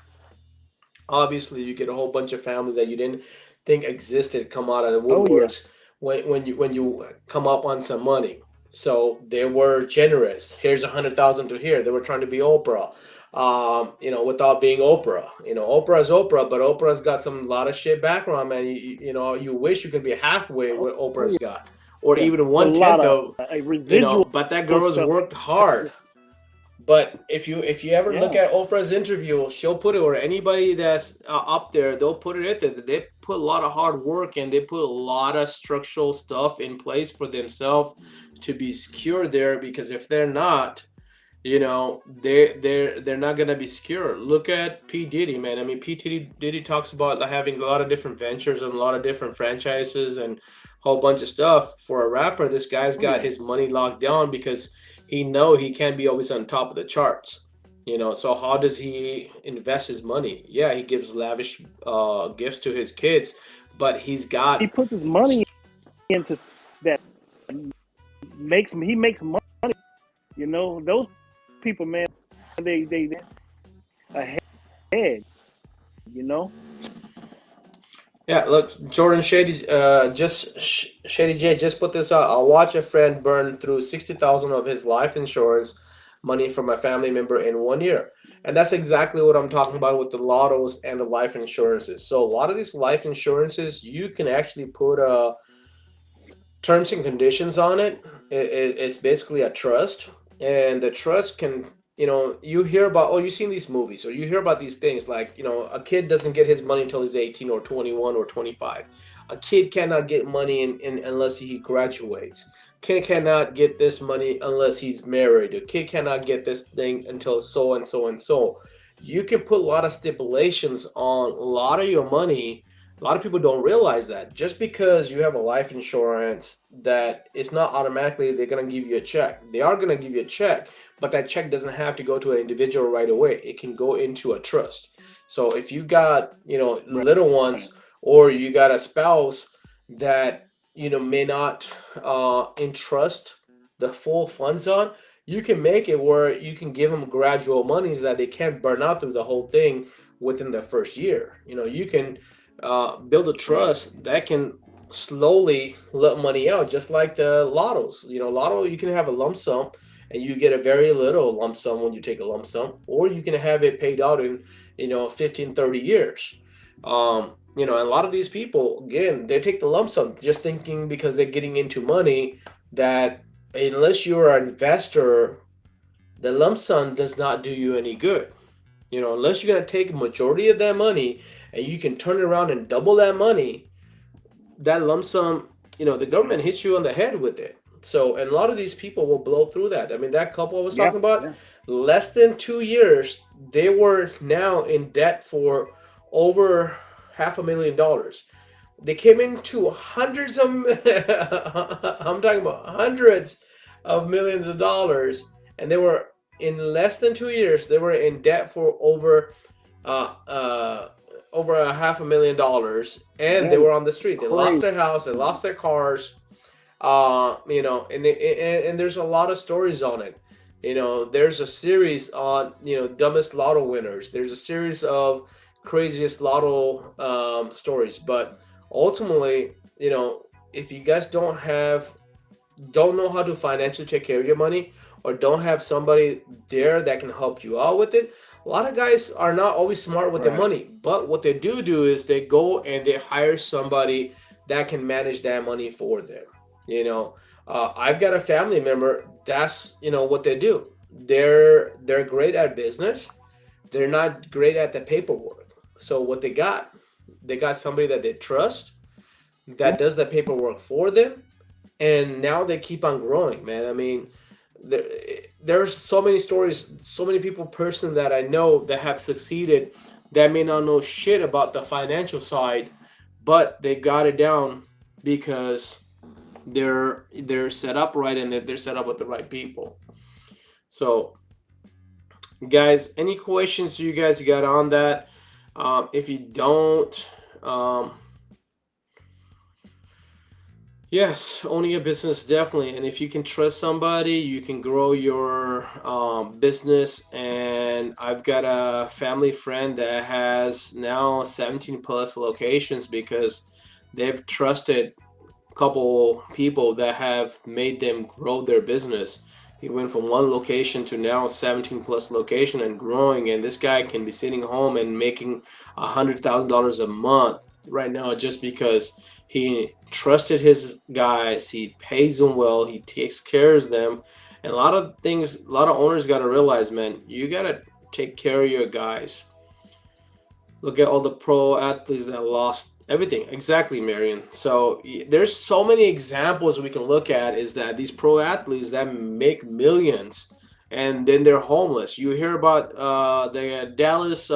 Obviously, you get a whole bunch of family that you didn't think existed come out of the Oh yeah. woodworks when you come up on some money. So they were generous. Here's 100,000 to here. They were trying to be Oprah, without being Oprah. Oprah is Oprah, but Oprah's got some lot of shit background, man. You wish you could be halfway what Oh Oprah's yeah. got, or even It's a one lot tenth of of. residual But that girl has stuff. worked hard. Just But if you ever look yeah. at Oprah's interview, she'll put it, or anybody that's up there, they'll put it at that they put a lot of hard work, and they put a lot of structural stuff in place for themselves to be secure there. Because if they're not, they're not gonna be secure. Look at P Diddy, man. I mean, Diddy talks about having a lot of different ventures and a lot of different franchises and a whole bunch of stuff. For a rapper, this guy's Oh got yeah. his money locked down because he can't be always on top of the charts. So how does he invest his money? Yeah, he gives lavish gifts to his kids, but he's He got. puts his money into that he makes money. Those people, man, they ahead. You know. Yeah, look, Jordan Shady, Shady J just put this out. I'll watch a friend burn through 60,000 of his life insurance money from a family member in 1 year, and that's exactly what I'm talking about with the lottos and the life insurances. So a lot of these life insurances, you can actually put terms and conditions on it. It's basically a trust, and the trust can, you hear about, oh, you've seen these movies, or you hear about these things like, a kid doesn't get his money until he's 18 or 21 or 25. A kid cannot get money unless he graduates. Kid cannot get this money unless he's married. A kid cannot get this thing until so and so and so. You can put a lot of stipulations on a lot of your money. A lot of people don't realize that just because you have a life insurance, that it's not automatically they're going to give you a check. They are going to give you a check, but that check doesn't have to go to an individual right away. It can go into a trust. So if you got, Right. little ones, or you got a spouse that, may not entrust the full funds on, you can make it where you can give them gradual monies that they can't burn out through the whole thing within the first year. You can build a Right. trust that can slowly let money out, just like the lottos. Lotto, you can have a lump sum and you get a very little lump sum when you take a lump sum, or you can have it paid out in 15, 30 years. And a lot of these people, again, they take the lump sum just thinking because they're getting into money that unless you're an investor, the lump sum does not do you any good. Unless you're going to take a majority of that money and you can turn it around and double that money, that lump sum, the government hits you on the head with it. So, and a lot of these people will blow through that. I mean, that couple I was Yeah. talking about, Yeah. less than 2 years, they were now in debt for over $500,000. They came into hundreds of, I'm talking about hundreds of millions of dollars, and they were in less than 2 years, they were in debt for uh, uh, over $500,000, and they That is were on the street. They lost crazy. their house, they lost their cars, and there's a lot of stories on it. There's a series on dumbest lotto winners. There's a series of craziest lotto stories, but ultimately, if you guys don't know how to financially take care of your money, or don't have somebody there that can help you out with it. A lot of guys are not always smart with their Right. money, but what they do is they go and they hire somebody that can manage that money for them. You know, I've got a family member. That's what they do. They're great at business. They're not great at the paperwork. So what they got somebody that they trust Yeah. that does the paperwork for them, and now they keep on growing, man. I mean, there, there's so many stories, so many people personally that I know that have succeeded that may not know shit about the financial side, but they got it down because they're set up right, and they're set up with the right people. So, guys, any questions you guys got on that? If you don't, um, yes, owning a business definitely. And if you can trust somebody, you can grow your business. And I've got a family friend that has now 17 plus locations because they've trusted couple people that have made them grow their business. He went from one location to now 17 plus location and growing. And this guy can be sitting home and making $100,000 a month right now just because he trusted his guys. He pays them well. He takes care of them. And a lot of things, a lot of owners got to realize, man, you got to take care of your guys. Look at all the pro athletes that lost everything. Exactly, Marion. So there's so many examples we can look at. Is that these pro athletes that make millions and then they're homeless. You hear about the Dallas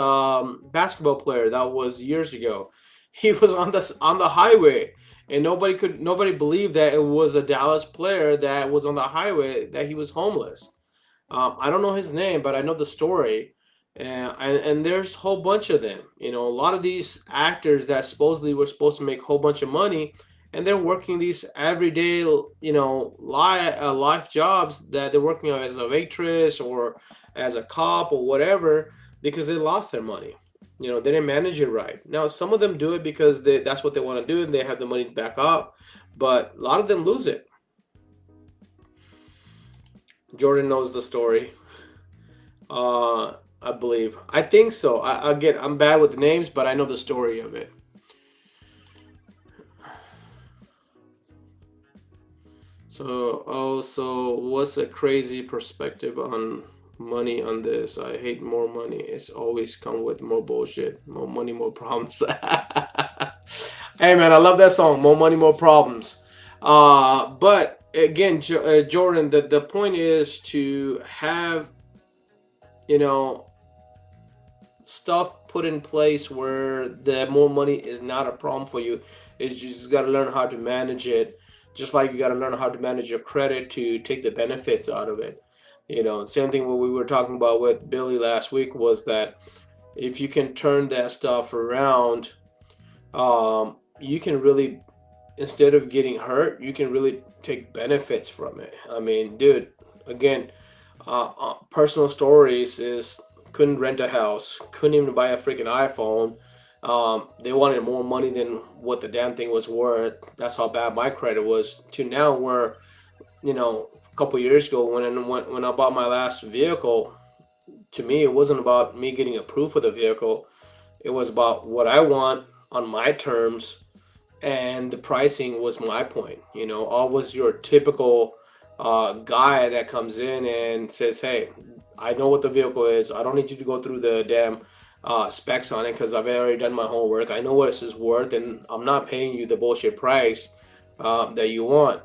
basketball player that was years ago. He was on the highway, and nobody believed that it was a Dallas player that was on the highway, that he was homeless. I don't know his name, but I know the story. And there's a whole bunch of them. A lot of these actors that supposedly were supposed to make a whole bunch of money, and they're working these everyday, life jobs that they're working as a waitress or as a cop or whatever because they lost their money. They didn't manage it right. Now, some of them do it because that's what they want to do and they have the money to back up, but a lot of them lose it. Jordan knows the story. I believe. I think so. Again, I'm bad with names, but I know the story of it. So what's a crazy perspective on money on this? I hate more money. It's always come with more bullshit. More money, more problems. Hey, man, I love that song. More money, more problems. But again, Jordan, the point is to have, you know, stuff put in place where the more money is not a problem for you. Is you just got to learn how to manage it, just like you got to learn how to manage your credit to take the benefits out of it. Same thing what we were talking about with Billy last week was that if you can turn that stuff around, you can really, instead of getting hurt, you can really take benefits from it. I mean, dude, again, personal stories is couldn't rent a house, couldn't even buy a freaking iPhone, They wanted more money than what the damn thing was worth. That's how bad my credit was. To now, where a couple years ago when I bought my last vehicle, to me it wasn't about me getting approved for the vehicle. It was about what I want on my terms, and the pricing was my point. I was your typical guy that comes in and says, "Hey, I know what the vehicle is. I don't need you to go through the damn specs on it because I've already done my homework. I know what this is worth, and I'm not paying you the bullshit price that you want.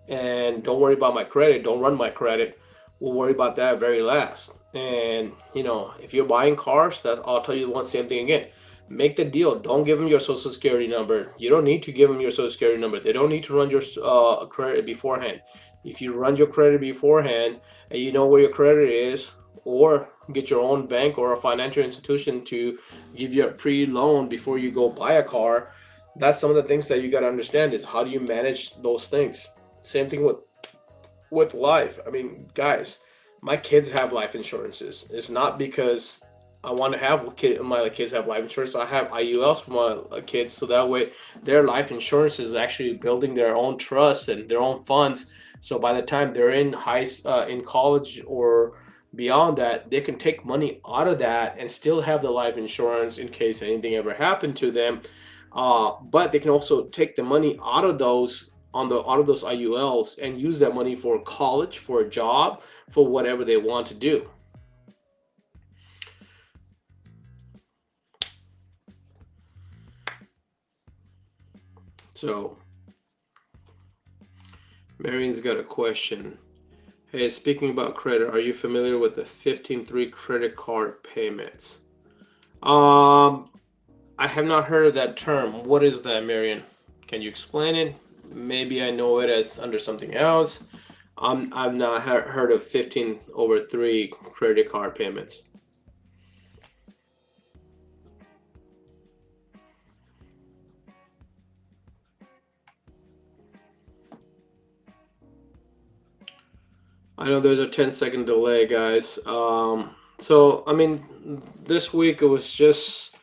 And don't worry about my credit. Don't run my credit. We'll worry about that very last." And if you're buying cars, that's I'll tell you one same thing again. Make the deal. Don't give them your social security number. You don't need to give them your social security number. They don't need to run your credit beforehand. If you run your credit beforehand and you know where your credit is, or get your own bank or a financial institution to give you a pre-loan before you go buy a car, that's some of the things that you got to understand is how do you manage those things. Same thing with life. I mean, guys, my kids have life insurances. It's not because I want to have my kids have life insurance. I have IULs for my kids, so that way their life insurance is actually building their own trust and their own funds. So by the time they're in college or beyond that, they can take money out of that and still have the life insurance in case anything ever happened to them. But they can also take the money out of those IULs and use that money for college, for a job, for whatever they want to do. So, Marion's got a question. Hey, speaking about credit, are you familiar with the 15-3 credit card payments? Um, I have not heard of that term. What is that, Marion? Can you explain it? Maybe I know it as under something else. I've not heard of 15/3 credit card payments. I know there's a 10-second delay, guys. So I mean, this week it was just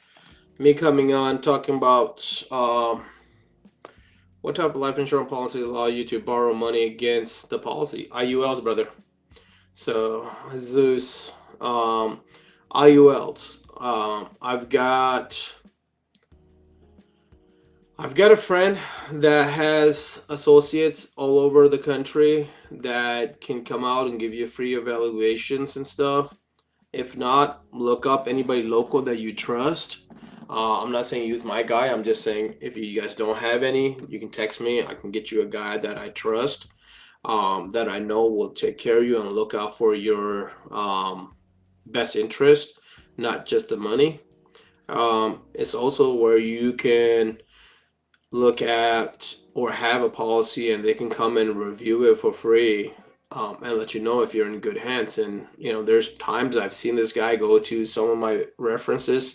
me coming on talking about what type of life insurance policies allow you to borrow money against the policy. IULs, brother. So Zeus, IULs. I've got a friend that has associates all over the country that can come out and give you free evaluations and stuff. If not, look up anybody local that you trust. I'm not saying use my guy. I'm just saying if you guys don't have any, you can text me. I can get you a guy that I trust, that I know will take care of you and look out for your best interest, not just the money. It's also where you can look at or have a policy and they can come and review it for free, and let you know if you're in good hands. And there's times I've seen this guy go to some of my references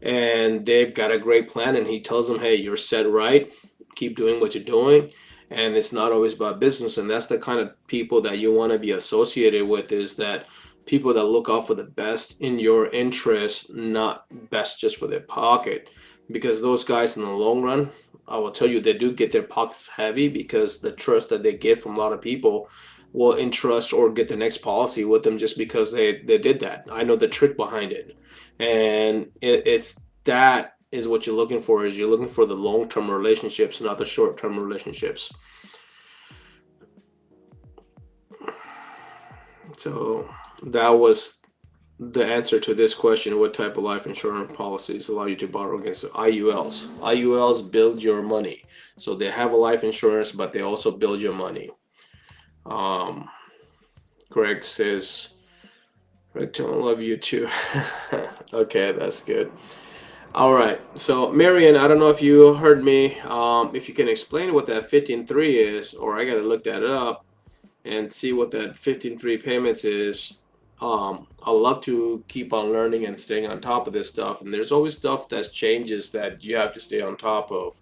and they've got a great plan and he tells them, hey, you're set right, keep doing what you're doing. And it's not always about business, and that's the kind of people that you want to be associated with, is that people that look out for the best in your interest, not best just for their pocket. Because those guys in the long run, I will tell you, they do get their pockets heavy because the trust that they get from a lot of people will entrust or get the next policy with them just because they did that. I know the trick behind it. And it's that is what you're looking for, is you're looking for the long-term relationships, not the short-term relationships. So that was the answer to this question. What type of life insurance policies allow you to borrow against IULs? IULs build your money. So they have a life insurance, but they also build your money. Um, Greg says, Greg, I love you too. Okay, that's good. All right. So, Marion, I don't know if you heard me. If you can explain what that 15/3 is, or I got to look that up and see what that 15/3 payments is. I love to keep on learning and staying on top of this stuff. And there's always stuff that changes that you have to stay on top of.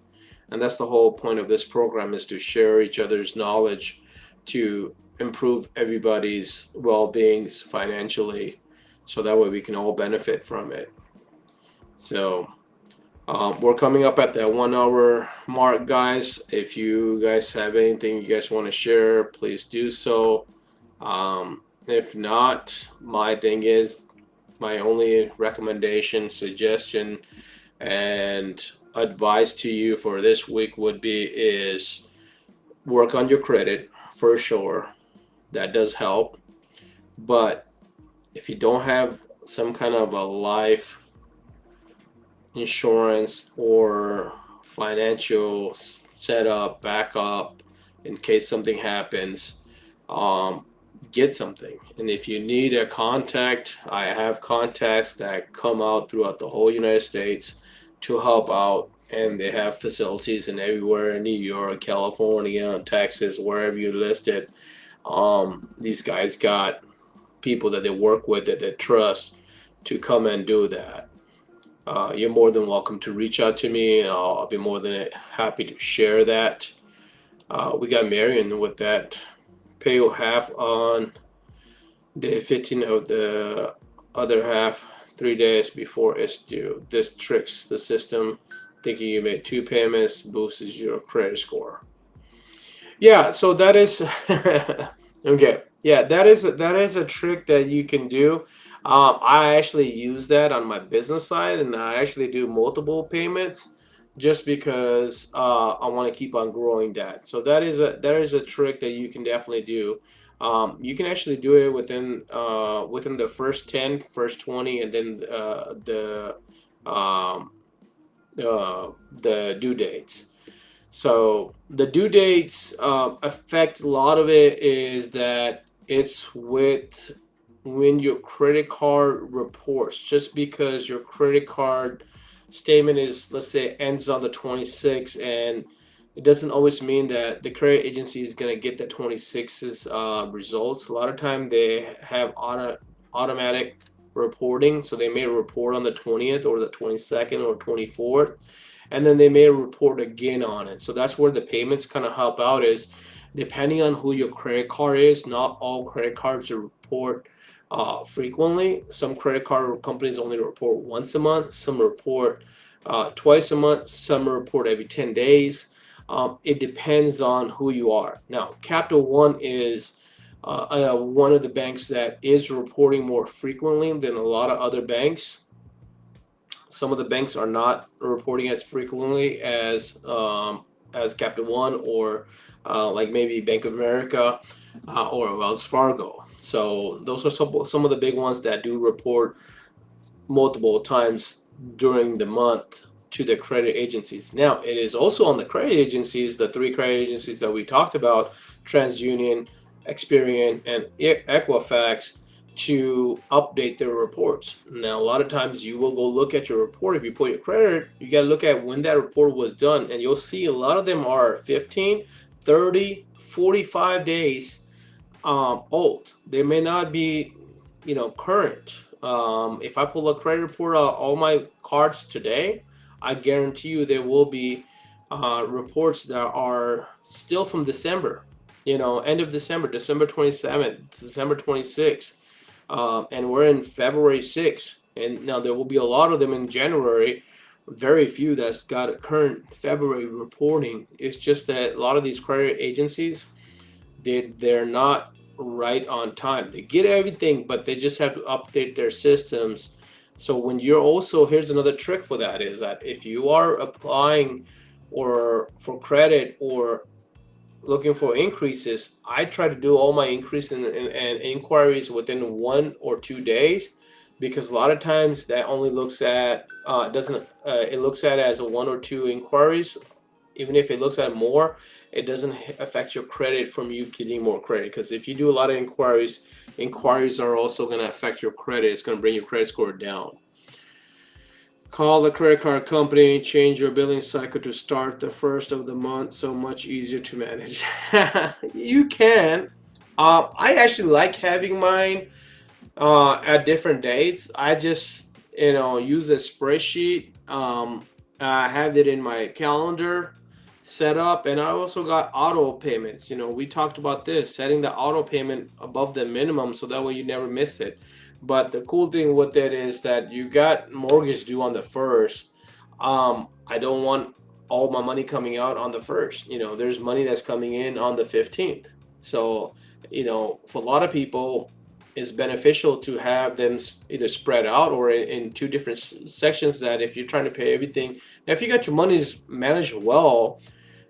And that's the whole point of this program, is to share each other's knowledge to improve everybody's well-beings financially, so that way we can all benefit from it. So We're coming up at the 1 hour mark, guys. If you guys have anything you guys want to share, please do so. If not, my thing is my only recommendation, suggestion, and advice to you for this week would be is work on your credit for sure. That does help. But if you don't have some kind of a life insurance or financial setup, backup in case something happens, um, get something. And if you need a contact, I have contacts that come out throughout the whole United States to help out. And they have facilities in everywhere in New York, California, Texas, wherever you listed. These guys got people that they work with that they trust to come and do that. You're more than welcome to reach out to me, and I'll be more than happy to share that. We got Marion with that. Pay half on day 15 of the other half 3 days before it's due. This tricks the system, thinking you made two payments, boosts your credit score. Yeah, so that is okay. Yeah, that is a trick that you can do. I actually use that on my business side, and I actually do multiple payments just because I want to keep on growing that. So that is a trick that you can definitely do. You can actually do it within the first 10, first 20, and then um, the due dates. So the due dates affect a lot of it is that it's with when your credit card reports. Just because your credit card statement is, let's say, ends on the 26th, and it doesn't always mean that the credit agency is going to get the 26's results. A lot of time they have automatic reporting, so they may report on the 20th or the 22nd or 24th, and then they may report again on it. So that's where the payments kind of help out is depending on who your credit card is. Not all credit cards report frequently. Some credit card companies only report once a month. Some report twice a month. Some report every 10 days. It depends on who you are. Now, Capital One is one of the banks that is reporting more frequently than a lot of other banks. Some of the banks are not reporting as frequently as Capital One or like maybe Bank of America or Wells Fargo. So those are some of the big ones that do report multiple times during the month to the credit agencies. Now, it is also on the credit agencies, the three credit agencies that we talked about, TransUnion, Experian, and Equifax, to update their reports. Now, a lot of times you will go look at your report. If you put your credit, you got to look at when that report was done, and you'll see a lot of them are 15, 30, 45 days old. They may not be, current. If I pull a credit report on all my cards today, I guarantee you there will be reports that are still from December. End of December, December 27th, December 26th, and we're in February 6th. And now there will be a lot of them in January. Very few that's got a current February reporting. It's just that a lot of these credit agencies, they're not right on time. They get everything, but they just have to update their systems. So when you're also, here's another trick for that, is that if you are applying or for credit or looking for increases, I try to do all my increase and inquiries within 1 or 2 days, because a lot of times that only looks at doesn't it looks at as a 1 or 2 inquiries. Even if it looks at more, it doesn't affect your credit from you getting more credit. Because if you do a lot of inquiries are also going to affect your credit. It's going to bring your credit score down. Call the credit card company, change your billing cycle to start the first of the month, so much easier to manage. You can. I actually like having mine at different dates. I just, use a spreadsheet. I have it in my calendar set up, and I also got auto payments. We talked about this, setting the auto payment above the minimum so that way you never miss it. But the cool thing with it is that you got mortgage due on the first. I don't want all my money coming out on the first. There's money that's coming in on the 15th. So, for a lot of people, it's beneficial to have them either spread out or in two different sections. That if you're trying to pay everything, now if you got your monies managed well,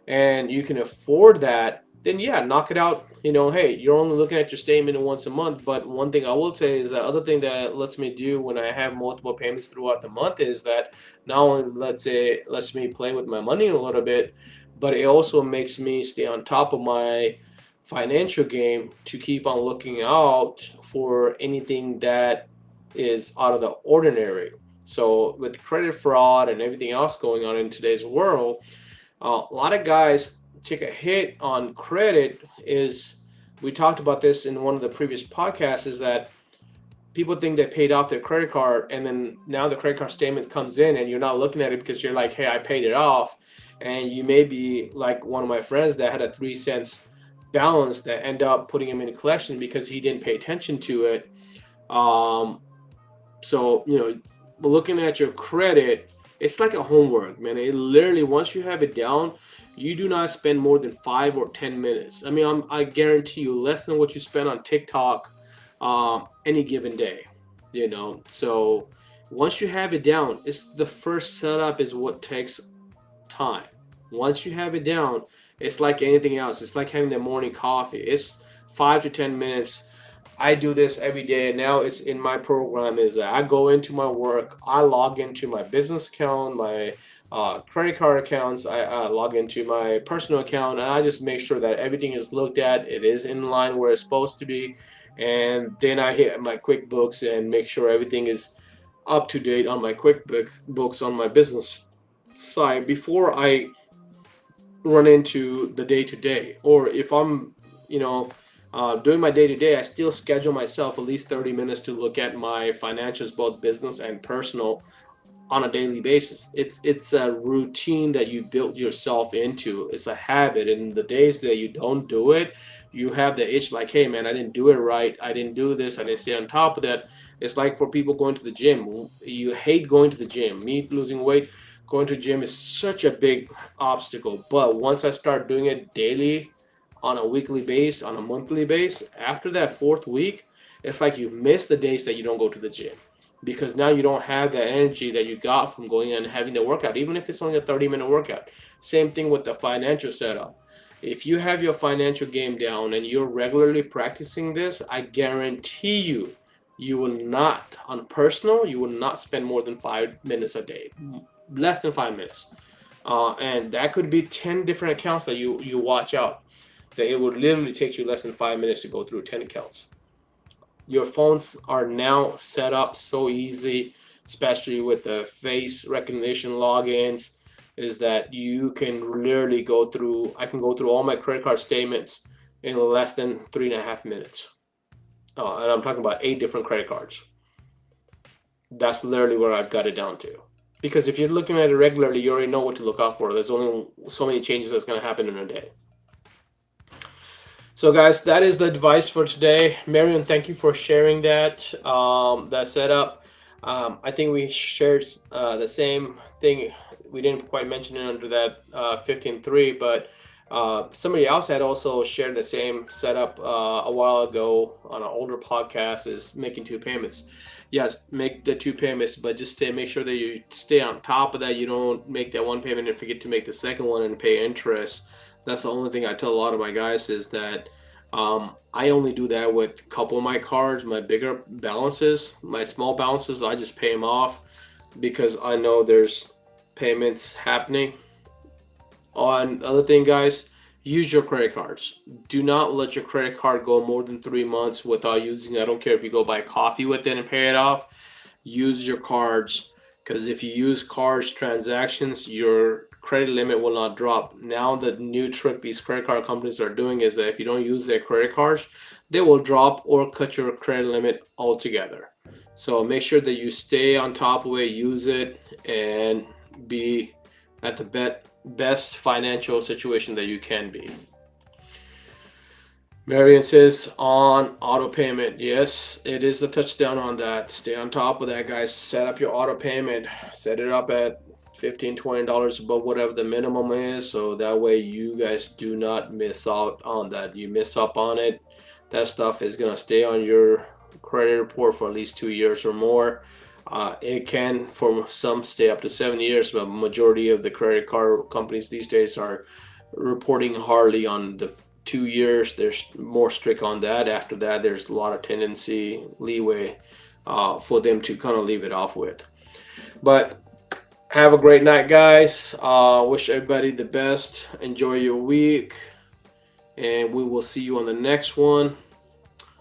and you can afford that, then yeah, knock it out. Hey, you're only looking at your statement once a month. But one thing I will say is the other thing that lets me do when I have multiple payments throughout the month is that not only lets me play with my money a little bit, but it also makes me stay on top of my financial game to keep on looking out for anything that is out of the ordinary. So with credit fraud and everything else going on in today's world, a lot of guys take a hit on credit. Is We talked about this in one of the previous podcasts, is that people think they paid off their credit card, and then now the credit card statement comes in and you're not looking at it because you're like, hey, I paid it off. And you may be like one of my friends that had a 3 cents balance that end up putting him in collection because he didn't pay attention to it. Um, so, looking at your credit, it's like a homework, man. It literally, once you have it down, you do not spend more than 5 or 10 minutes. I mean, I guarantee you less than what you spend on TikTok any given day, So once you have it down, it's the first setup is what takes time. Once you have it down, it's like anything else. It's like having the morning coffee. It's 5 to 10 minutes. I do this every day. Now it's in my program. Is that I go into my work, I log into my business account, my credit card accounts, I log into my personal account, and I just make sure that everything is looked at. It is in line where it's supposed to be, and then I hit my QuickBooks and make sure everything is up to date on my QuickBooks on my business side before I run into the day to day. Or if I'm, doing my day to day, I still schedule myself at least 30 minutes to look at my financials, both business and personal, on a daily basis. It's a routine that you build yourself into. It's a habit, and the days that you don't do it, you have the itch like, hey man, I didn't do it right. I didn't do this. I didn't stay on top of that. It's like for people going to the gym. You hate going to the gym. Me losing weight, going to the gym is such a big obstacle. But once I start doing it daily, on a weekly base, on a monthly base, after that fourth week, it's like you miss the days that you don't go to the gym, because now you don't have that energy that you got from going and having the workout, even if it's only a 30-minute workout. Same thing with the financial setup. If you have your financial game down and you're regularly practicing this, I guarantee you, you will not, on personal, you will not spend more than 5 minutes a day, less than 5 minutes. And that could be 10 different accounts that you watch out. That it would literally take you less than 5 minutes to go through 10 accounts. Your phones are now set up so easy, especially with the face recognition logins, is that you can literally go through. I can go through all my credit card statements in less than 3.5 minutes. And I'm talking about 8 different credit cards. That's literally where I've got it down to. Because if you're looking at it regularly, you already know what to look out for. There's only so many changes that's going to happen in a day. So, guys, that is the advice for today. Marion, thank you for sharing that setup. I think we shared the same thing. We didn't quite mention it under that 15.3, but somebody else had also shared the same setup a while ago on an older podcast, is making two payments. Yes, make the two payments, but just make sure that you stay on top of that. You don't make that one payment and forget to make the second one and pay interest. That's the only thing I tell a lot of my guys, is that I only do that with a couple of my cards. My bigger balances, my small balances, I just pay them off because I know there's payments happening. On the other thing, guys, use your credit cards. Do not let your credit card go more than 3 months without using it. I don't care if you go buy coffee with it and pay it off. Use your cards, because if you use cards transactions, your credit limit will not drop. Now the new trick these credit card companies are doing is that if you don't use their credit cards, they will drop or cut your credit limit altogether. So make sure that you stay on top of it, use it, and be at the best financial situation that you can be. Marion says on auto payment. Yes, it is a touchdown on that. Stay on top of that, guys. Set up your auto payment. Set it up at $15-20 above whatever the minimum is, so that way you guys do not miss out on that. You miss up on it, that stuff is gonna stay on your credit report for at least 2 years or more. It can for some stay up to 7 years, but majority of the credit card companies these days are reporting hardly on the 2 years. There's more strict on that. After that, there's a lot of tendency leeway for them to kind of leave it off with. But have a great night, guys. Wish everybody the best. Enjoy your week, and we will see you on the next one.